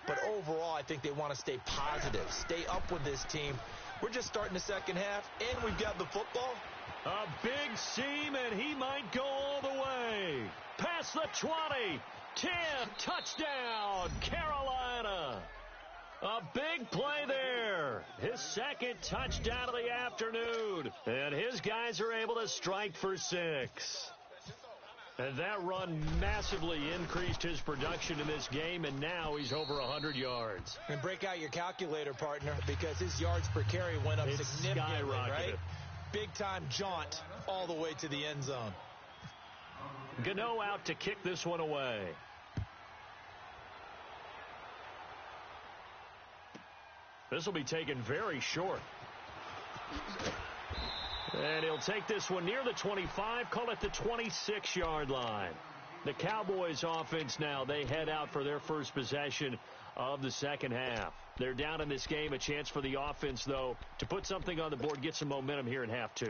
But overall, I think they want to stay positive, stay up with this team. We're just starting the 2nd half, and we've got the football. A big seam, and he might go all the way. Past the 20, 10, touchdown, Carolina. A big play there. His 2nd touchdown of the afternoon. And his guys are able to strike for 6. And that run massively increased his production in this game, and now he's over 100 yards. And break out your calculator, partner, because his yards per carry went up significantly, right? Big-time jaunt all the way to the end zone. Gano out to kick this one away. This will be taken very short. And he'll take this one near the 25, call it the 26-yard line. The Cowboys offense now, they head out for their first possession of the 2nd half. They're down in this game, a chance for the offense, though, to put something on the board, get some momentum here in half 2.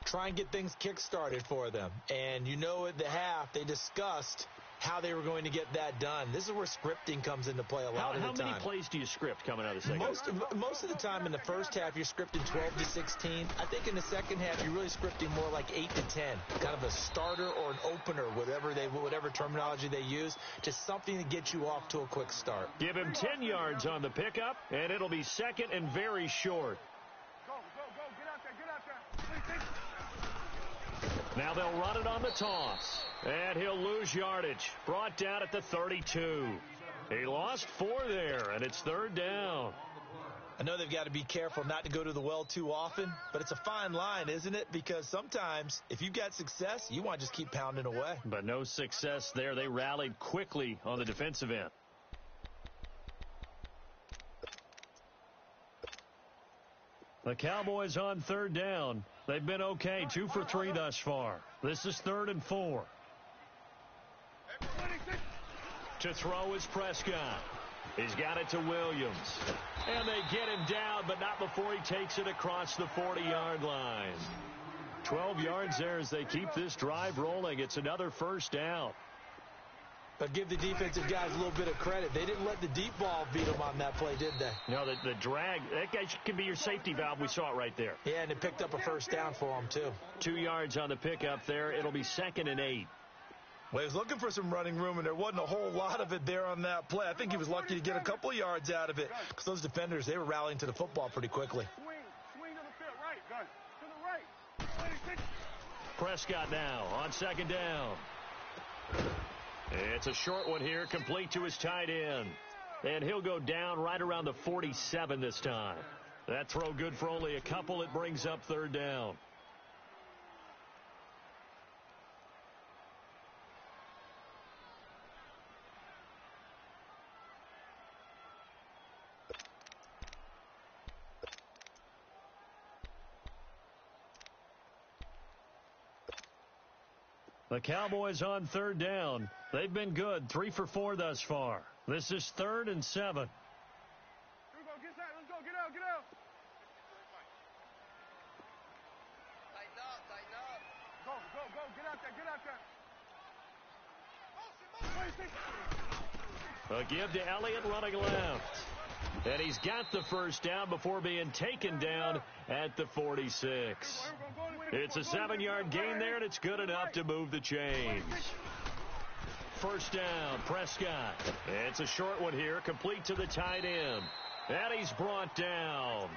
Try and get things kick-started for them. And you know at the half, they discussed how they were going to get that done. This is where scripting comes into play a lot of the time. How many plays do you script coming out of the second half? Most of the time in the first half, you're scripting 12 to 16. I think in the second half, you're really scripting more like 8 to 10. Kind of a starter or an opener, whatever terminology they use, just something to get you off to a quick start. Give him 10 yards on the pickup, and it'll be second and very short. Go. Get out there. Now they'll run it on the toss. And he'll lose yardage. Brought down at the 32. He lost 4 there, and it's third down. I know they've got to be careful not to go to the well too often, but it's a fine line, isn't it? Because sometimes, if you've got success, you want to just keep pounding away. But no success there. They rallied quickly on the defensive end. The Cowboys on third down. They've been okay, 2 for 3 thus far. This is 3rd and 4. To throw is Prescott. He's got it to Williams. And they get him down, but not before he takes it across the 40-yard line. 12 yards there as they keep this drive rolling. It's another first down. But give the defensive guys a little bit of credit. They didn't let the deep ball beat them on that play, did they? No, the drag, that guy can be your safety valve. We saw it right there. Yeah, and it picked up a first down for them, too. 2 yards on the pickup there. It'll be 2nd and 8. Well, he was looking for some running room, and there wasn't a whole lot of it there on that play. I think he was lucky to get a couple yards out of it because those defenders, they were rallying to the football pretty quickly. Swing to the field, right, gun. To the right. 26. Prescott now on 2nd down. It's a short one here, complete to his tight end. And he'll go down right around the 47 this time. That throw good for only a couple. It brings up 3rd down. The Cowboys on 3rd down. They've been good, 3 for 4 thus far. This is 3rd and 7. Here we go, get that, let's go, get out. Tighten up. Go, get out there. A give to Elliott running left. And he's got the first down before being taken down at the 46. It's a 7-yard gain there, and it's good enough to move the chains. First down, Prescott. It's a short one here, complete to the tight end. And he's brought down.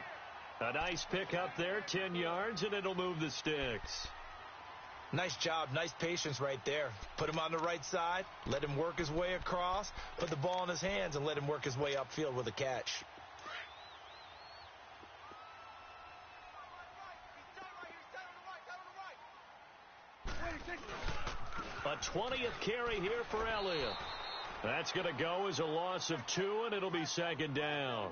A nice pick up there, 10 yards, and it'll move the sticks. Nice job, nice patience right there. Put him on the right side, let him work his way across, put the ball in his hands, and let him work his way upfield with a catch. A 20th carry here for Elliott. That's going to go as a loss of 2, and it'll be 2nd down.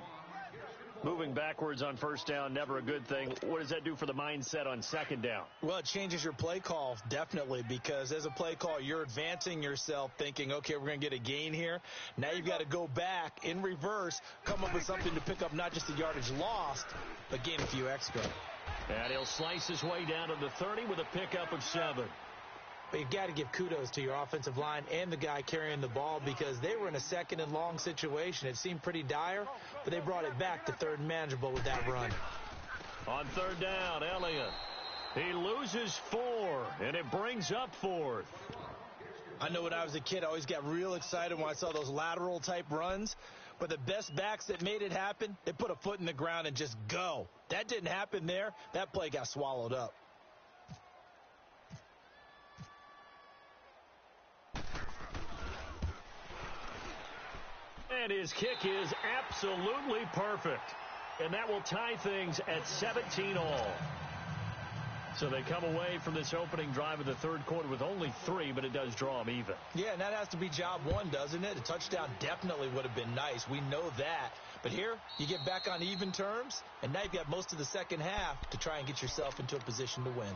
Moving backwards on first down, never a good thing. What does that do for the mindset on 2nd down? Well, it changes your play call, definitely, because as a play call, you're advancing yourself thinking, okay, we're going to get a gain here. Now you've got to go back in reverse, come up with something to pick up not just the yardage lost, but gain a few extra. And he'll slice his way down to the 30 with a pickup of 7. But you've got to give kudos to your offensive line and the guy carrying the ball because they were in a 2nd and long situation. It seemed pretty dire, but they brought it back to 3rd and manageable with that run. On 3rd down, Elliott. He loses 4, and it brings up 4th. I know when I was a kid, I always got real excited when I saw those lateral-type runs. But the best backs that made it happen, they put a foot in the ground and just go. That didn't happen there. That play got swallowed up. And his kick is absolutely perfect. And that will tie things at 17-all. So they come away from this opening drive of the 3rd quarter with only 3, but it does draw them even. Yeah, and that has to be job 1, doesn't it? A touchdown definitely would have been nice. We know that. But here, you get back on even terms, and now you've got most of the second half to try and get yourself into a position to win.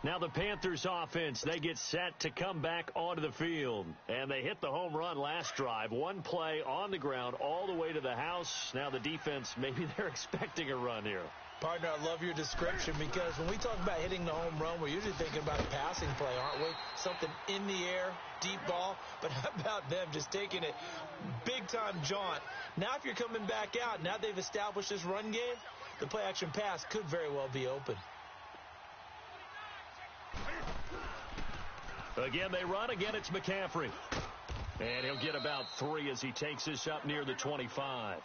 Now the Panthers offense, they get set to come back onto the field. And they hit the home run last drive. 1 play on the ground all the way to the house. Now the defense, maybe they're expecting a run here. Partner, I love your description because when we talk about hitting the home run, we're usually thinking about a passing play, aren't we? Something in the air, deep ball. But how about them just taking it big-time jaunt? Now if you're coming back out, now they've established this run game, the play-action pass could very well be open. Again, they run. Again, it's McCaffrey. And he'll get about 3 as he takes this up near the 25.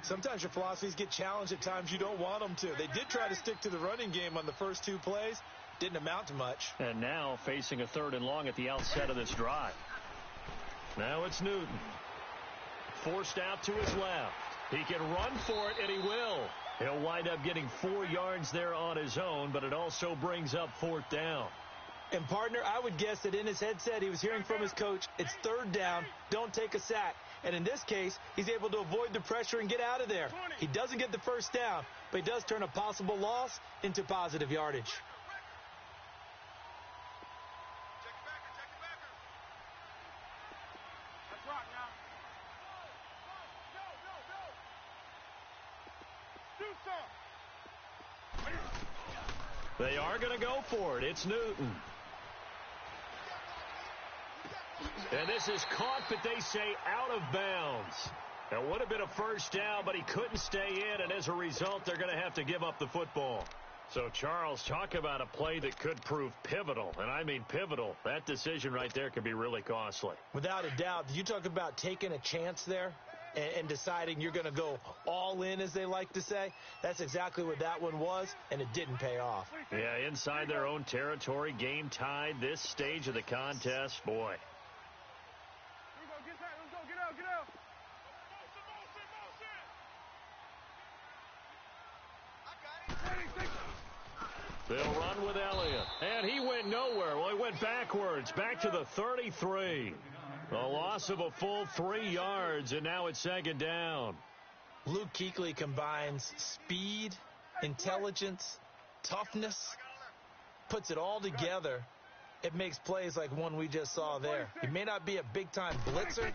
Sometimes your philosophies get challenged at times you don't want them to. They did try to stick to the running game on the first 2 plays. Didn't amount to much. And now facing a 3rd and long at the outset of this drive. Now it's Newton. Forced out to his left. He can run for it, and he will. He'll wind up getting 4 yards there on his own, but it also brings up 4th down. And, partner, I would guess that in his headset he was hearing from his coach, it's 3rd down, don't take a sack. And in this case, he's able to avoid the pressure and get out of there. He doesn't get the 1st down, but he does turn a possible loss into positive yardage. That's right now. Do some. They are going to go for it. It's Newton. And this is caught, but they say out of bounds. It would have been a 1st down, but he couldn't stay in, and as a result, they're going to have to give up the football. So, Charles, talk about a play that could prove pivotal, and I mean pivotal. That decision right there could be really costly. Without a doubt. You talk about taking a chance there and deciding you're going to go all in, as they like to say. That's exactly what that one was, and it didn't pay off. Yeah, inside their own territory, game tied, this stage of the contest, boy. They'll run with Elliott. And he went nowhere. Well, he went backwards, back to the 33. A loss of a full 3 yards, and now it's 2nd down. Luke Kuechly combines speed, intelligence, toughness, puts it all together. It makes plays like one we just saw there. He may not be a big-time blitzer,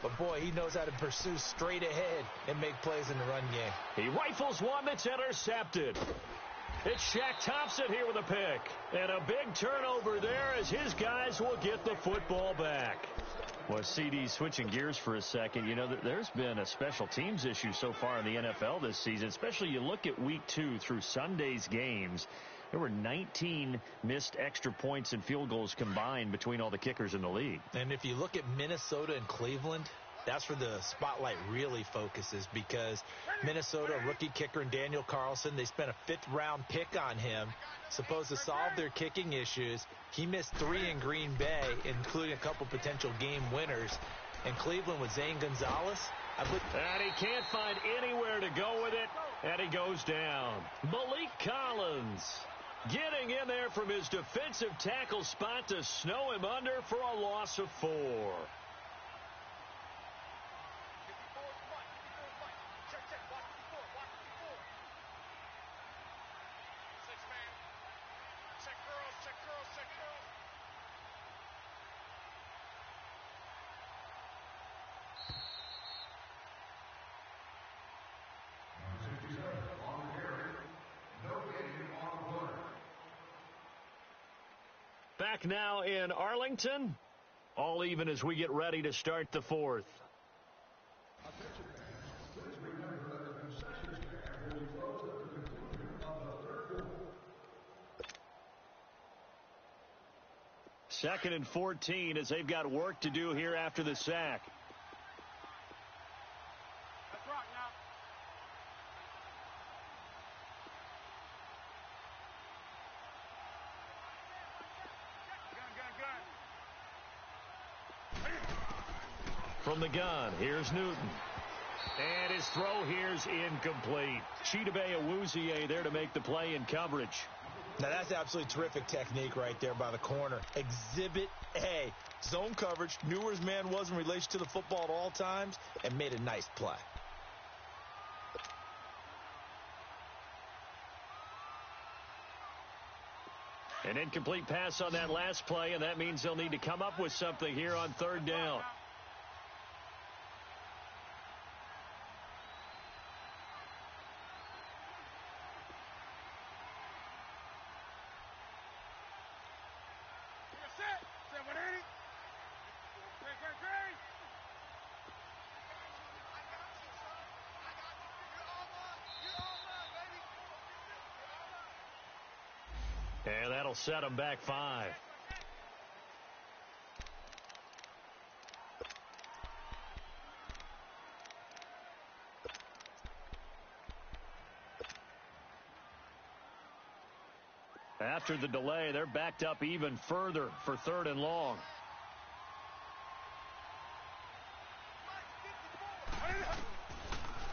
but, boy, he knows how to pursue straight ahead and make plays in the run game. He rifles one that's intercepted. It's Shaq Thompson here with a pick. And a big turnover there as his guys will get the football back. Well, CD, switching gears for a second, you know, there's been a special teams issue so far in the NFL this season, especially you look at Week 2 through Sunday's games. There were 19 missed extra points and field goals combined between all the kickers in the league. And if you look at Minnesota and Cleveland, that's where the spotlight really focuses because Minnesota, rookie kicker and Daniel Carlson, they spent a 5th-round pick on him, supposed to solve their kicking issues. He missed 3 in Green Bay, including a couple potential game winners. And Cleveland with Zane Gonzalez. And he can't find anywhere to go with it, and he goes down. Malik Collins getting in there from his defensive tackle spot to snow him under for a loss of 4. Back now in Arlington, all even as we get ready to start the 4th. Second and 14 as they've got work to do here after the sack. That's right now. From the gun, here's Newton. And his throw here's incomplete. Chidobe Awuzie there to make the play in coverage. Now, that's absolutely terrific technique right there by the corner. Exhibit A. Zone coverage, knew where his man was in relation to the football at all times, and made a nice play. An incomplete pass on that last play, and that means they'll need to come up with something here on 3rd down. And that'll set them back 5. After the delay, they're backed up even further for 3rd and long.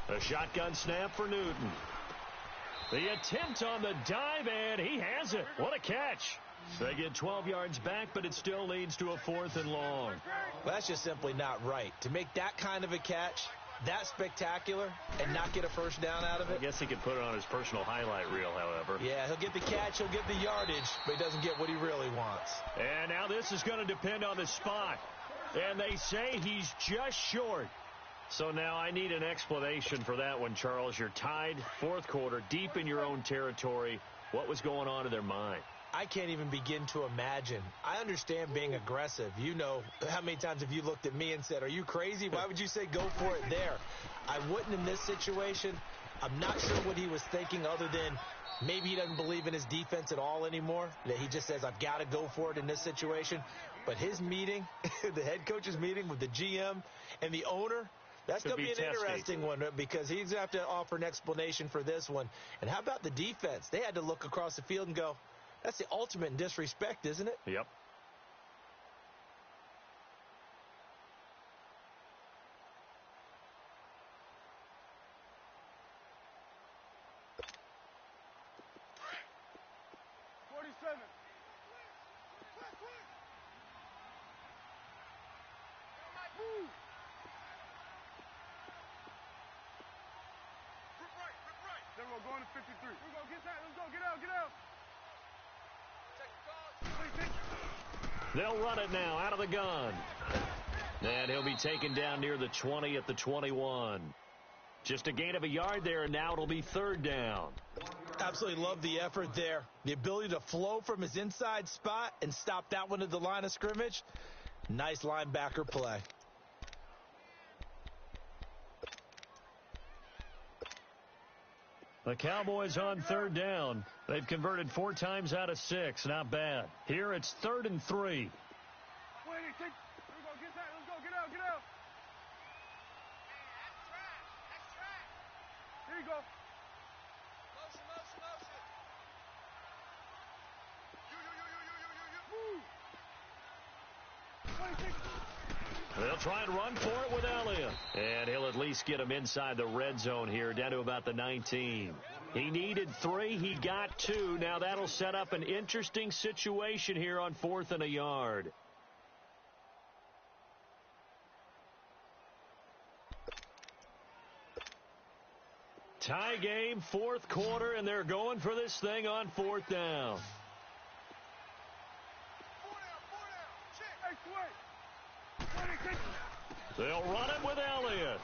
A shotgun snap for Newton. The attempt on the dive, and he has it. What a catch. They get 12 yards back, but it still leads to a 4th and long. Well, that's just simply not right. To make that kind of a catch, that spectacular, and not get a first down out of it. I guess he could put it on his personal highlight reel, however. Yeah, he'll get the catch, he'll get the yardage, but he doesn't get what he really wants. And now this is going to depend on the spot. And they say he's just short. So now I need an explanation for that one, Charles. You're tied, 4th quarter, deep in your own territory. What was going on in their mind? I can't even begin to imagine. I understand being aggressive. You know, how many times have you looked at me and said, are you crazy? Why would you say go for it there? I wouldn't in this situation. I'm not sure what he was thinking other than maybe he doesn't believe in his defense at all anymore, that he just says, I've got to go for it in this situation. But his meeting, the head coach's meeting with the GM and the owner, that's going to be an interesting one because he's going to have to offer an explanation for this one. And how about the defense? They had to look across the field and go, that's the ultimate disrespect, isn't it? Yep. Going to 53. We're going to get that. Let's go. Get out. Get out. They'll run it now out of the gun. And he'll be taken down near the 20 at the 21. Just a gain of a yard there, and now it'll be 3rd down. Absolutely love the effort there. The ability to flow from his inside spot and stop that one at the line of scrimmage. Nice linebacker play. The Cowboys on 3rd down. They've converted 4 times out of 6. Not bad. Here it's 3rd and 3. Wait, get that. Let's go. Get out. Get out. Here you go. They'll try and run for it with Elliott. And he'll at least get him inside the red zone here, down to about the 19. He needed 3. He got 2. Now that'll set up an interesting situation here on 4th and a yard. Tie game, 4th quarter, and they're going for this thing on 4th down. They'll run it with Elliott.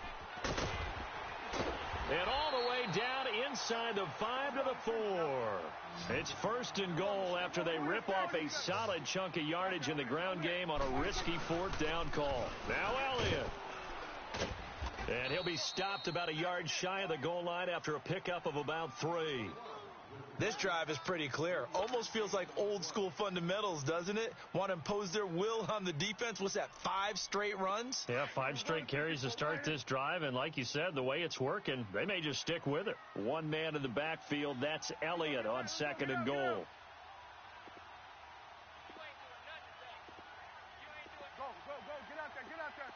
And all the way down inside the 5 to the 4. It's 1st and goal after they rip off a solid chunk of yardage in the ground game on a risky 4th down call. Now Elliott. And he'll be stopped about a yard shy of the goal line after a pickup of about 3. This drive is pretty clear. Almost feels like old school fundamentals, doesn't it? Want to impose their will on the defense. What's that, 5 straight runs? Yeah, 5 straight carries to start this drive. And like you said, the way it's working, they may just stick with it. 1 man in the backfield. That's Elliott on 2nd and goal. Go. Get out there. Get out there.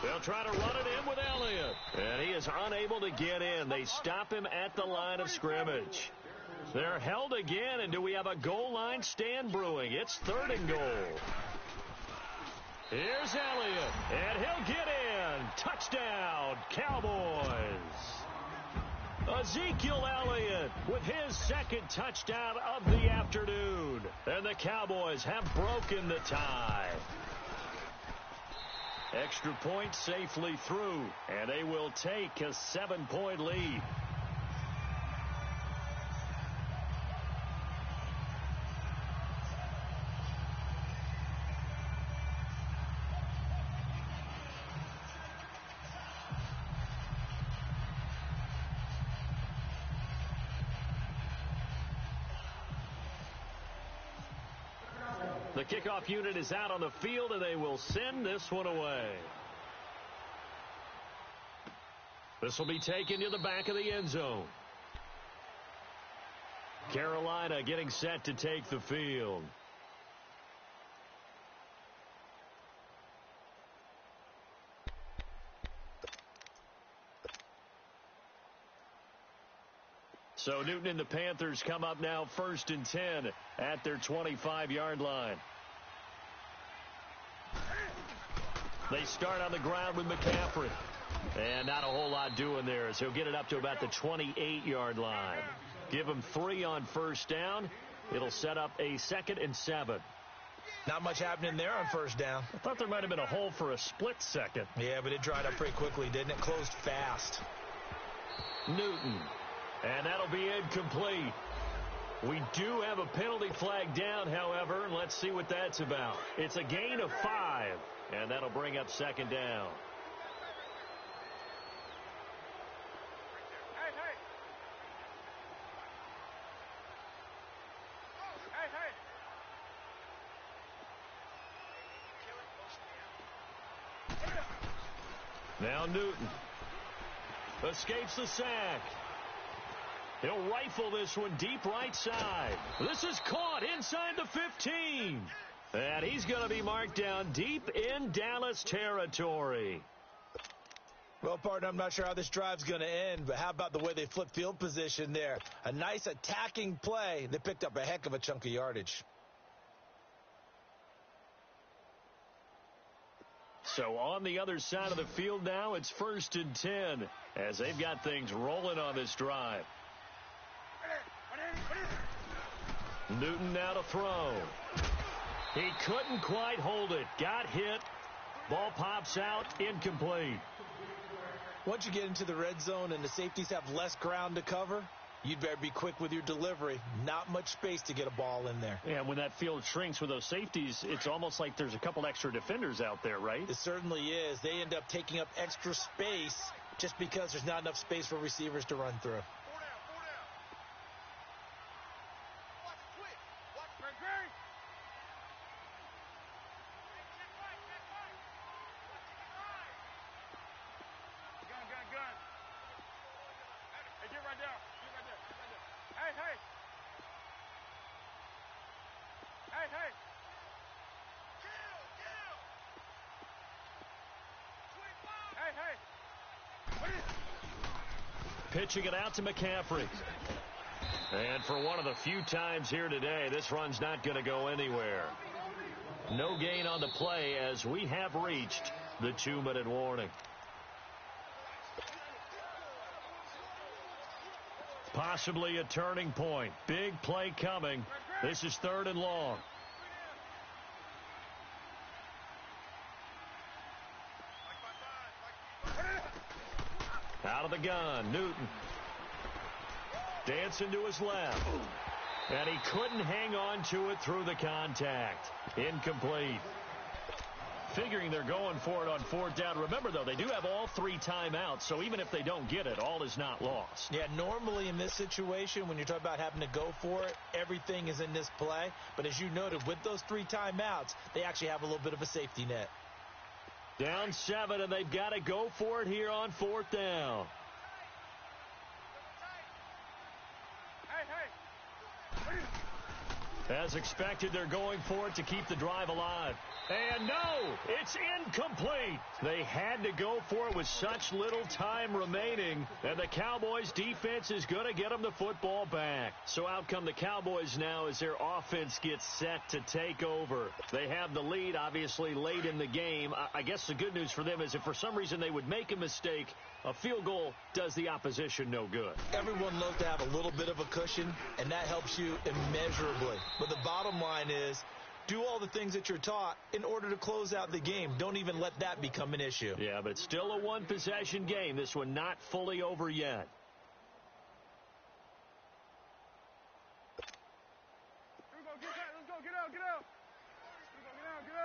They'll try to run it in with Elliott. And he is unable to get in. They stop him at the line of scrimmage. They're held again, and do we have a goal line stand brewing? It's 3rd and goal. Here's Elliott, and he'll get in. Touchdown, Cowboys. Ezekiel Elliott with his 2nd touchdown of the afternoon. And the Cowboys have broken the tie. Extra point safely through, and they will take a 7-point lead. The kickoff unit is out on the field, and they will send this one away. This will be taken to the back of the end zone. Carolina getting set to take the field. So Newton and the Panthers come up now 1st and 10 at their 25-yard line. They start on the ground with McCaffrey. And not a whole lot doing there as he'll get it up to about the 28-yard line. Give him 3 on first down. It'll set up a 2nd and 7. Not much happening there on first down. I thought there might have been a hole for a split second. Yeah, but it dried up pretty quickly, didn't it? Closed fast. Newton. And that'll be incomplete. We do have a penalty flag down, however. Let's see what that's about. It's a gain of 5, and that'll bring up 2nd down. Now Newton escapes the sack. He'll rifle this one deep right side. This is caught inside the 15. And he's going to be marked down deep in Dallas territory. Well, partner, I'm not sure how this drive's going to end, but how about the way they flipped field position there? A nice attacking play. They picked up a heck of a chunk of yardage. So on the other side of the field now, it's 1st and 10 as they've got things rolling on this drive. Newton now to throw. He couldn't quite hold it. Got hit. Ball pops out. Incomplete. Once you get into the red zone and the safeties have less ground to cover, you'd better be quick with your delivery. Not much space to get a ball in there. Yeah, when that field shrinks with those safeties, it's almost like there's a couple extra defenders out there, right? It certainly is. They end up taking up extra space just because there's not enough space for receivers to run through. Pitching it out to McCaffrey. And for one of the few times here today, this run's not going to go anywhere. No gain on the play as we have reached the 2-minute warning. Possibly a turning point. Big play coming. This is 3rd and long. Out of the gun, Newton. Dancing to his left. And he couldn't hang on to it through the contact. Incomplete. Figuring they're going for it on 4th down. Remember, though, they do have all 3 timeouts, so even if they don't get it, all is not lost. Yeah, normally in this situation, when you're talking about having to go for it, everything is in this play. But as you noted, with those 3 timeouts, they actually have a little bit of a safety net. Down 7, and they've got to go for it here on 4th down. As expected, they're going for it to keep the drive alive. And no, it's incomplete. They had to go for it with such little time remaining, and the Cowboys' defense is going to get them the football back. So out come the Cowboys now as their offense gets set to take over. They have the lead, obviously, late in the game. I guess the good news for them is if for some reason they would make a mistake, a field goal does the opposition no good. Everyone loves to have a little bit of a cushion, and that helps you immeasurably. But the bottom line is, do all the things that you're taught in order to close out the game. Don't even let that become an issue. Yeah, but it's still a one-possession game. This one not fully over yet. Here we go, get out, let's go, get out, get out. Here we go, get out, get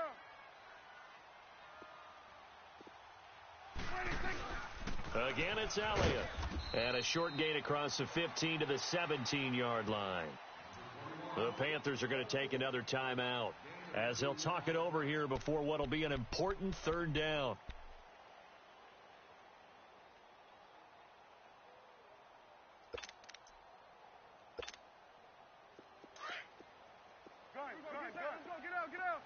out. Again, it's Elliott. And a short gain across the 15 to the 17-yard line. The Panthers are going to take another timeout as they'll talk it over here before what will be an important third down. Go, get out, get out.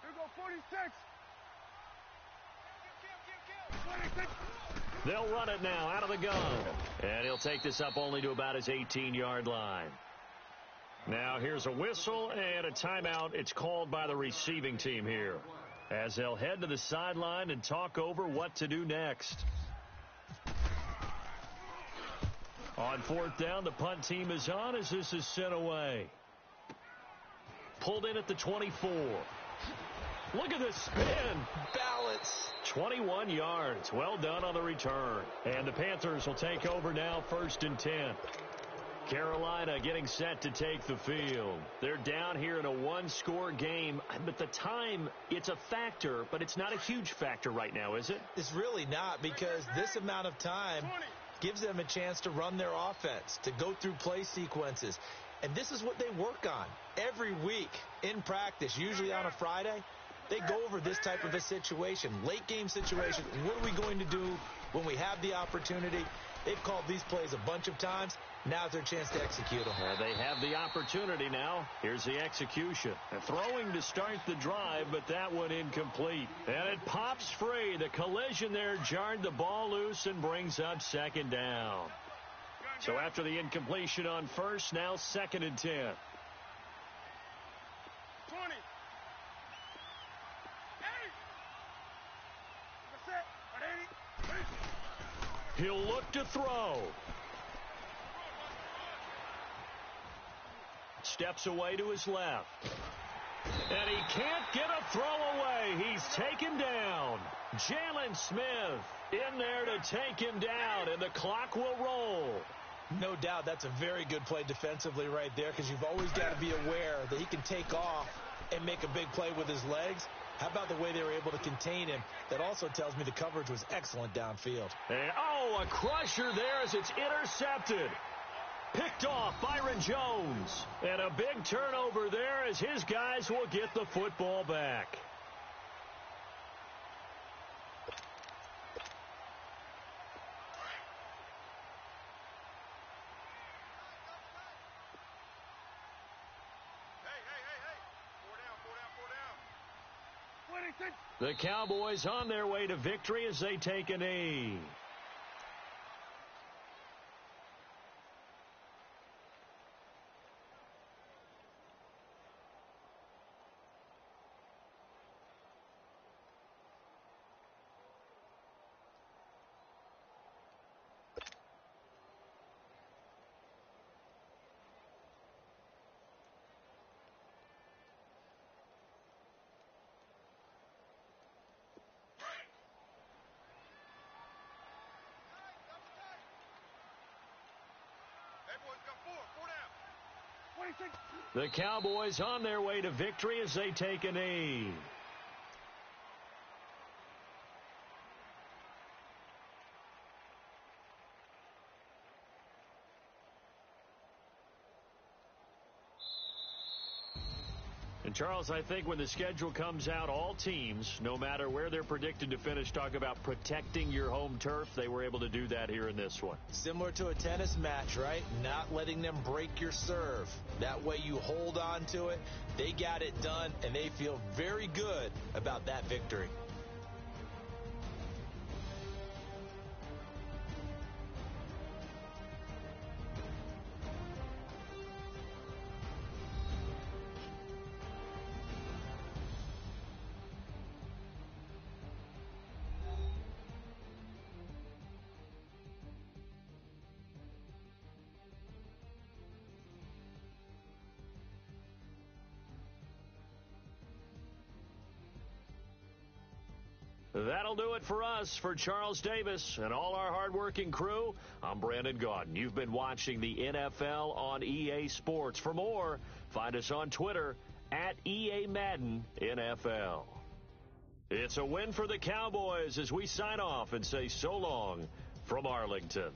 Here go 46. 26. They'll run it now out of the gun. And he'll take this up only to about his 18-yard line. Now here's a whistle and a timeout. It's called by the receiving team here, as they'll head to the sideline and talk over what to do next. On fourth down, the punt team is on as this is sent away. Pulled in at the 24. Look at this spin. Balance. 21 yards. Well done on the return. And the Panthers will take over now, 1st and 10. Carolina getting set to take the field. They're down here in a one-score game, but the time, it's a factor, but it's not a huge factor right now, is it? It's really not, because this amount of time gives them a chance to run their offense, to go through play sequences. And this is what they work on every week in practice, usually on a Friday. They go over this type of a situation, late game situation. What are we going to do when we have the opportunity? They've called these plays a bunch of times. Now's their chance to execute them. They have the opportunity now. Here's the execution. Throwing to start the drive, but that one incomplete. And it pops free. The collision there jarred the ball loose and brings up 2nd down. So after the incompletion on first, now 2nd and 10. 20. He'll look to throw. Steps away to his left. And he can't get a throw away. He's taken down. Jalen Smith in there to take him down, and the clock will roll. No doubt that's a very good play defensively right there, because you've always got to be aware that he can take off and make a big play with his legs. How about the way they were able to contain him? That also tells me the coverage was excellent downfield. And, a crusher there as it's intercepted. Picked off Byron Jones. And a big turnover there as his guys will get the football back. The Cowboys on their way to victory as they take a knee. The Cowboys on their way to victory as they take a knee. And Charles, I think when the schedule comes out, all teams, no matter where they're predicted to finish, talk about protecting your home turf. They were able to do that here in this one. Similar to a tennis match, right? Not letting them break your serve. That way you hold on to it. They got it done, and they feel very good about that victory. That'll do it for us. For Charles Davis and all our hardworking crew, I'm Brandon Gaudin. You've been watching the NFL on EA Sports. For more, find us on Twitter at EA Madden NFL. It's a win for the Cowboys as we sign off and say so long from Arlington.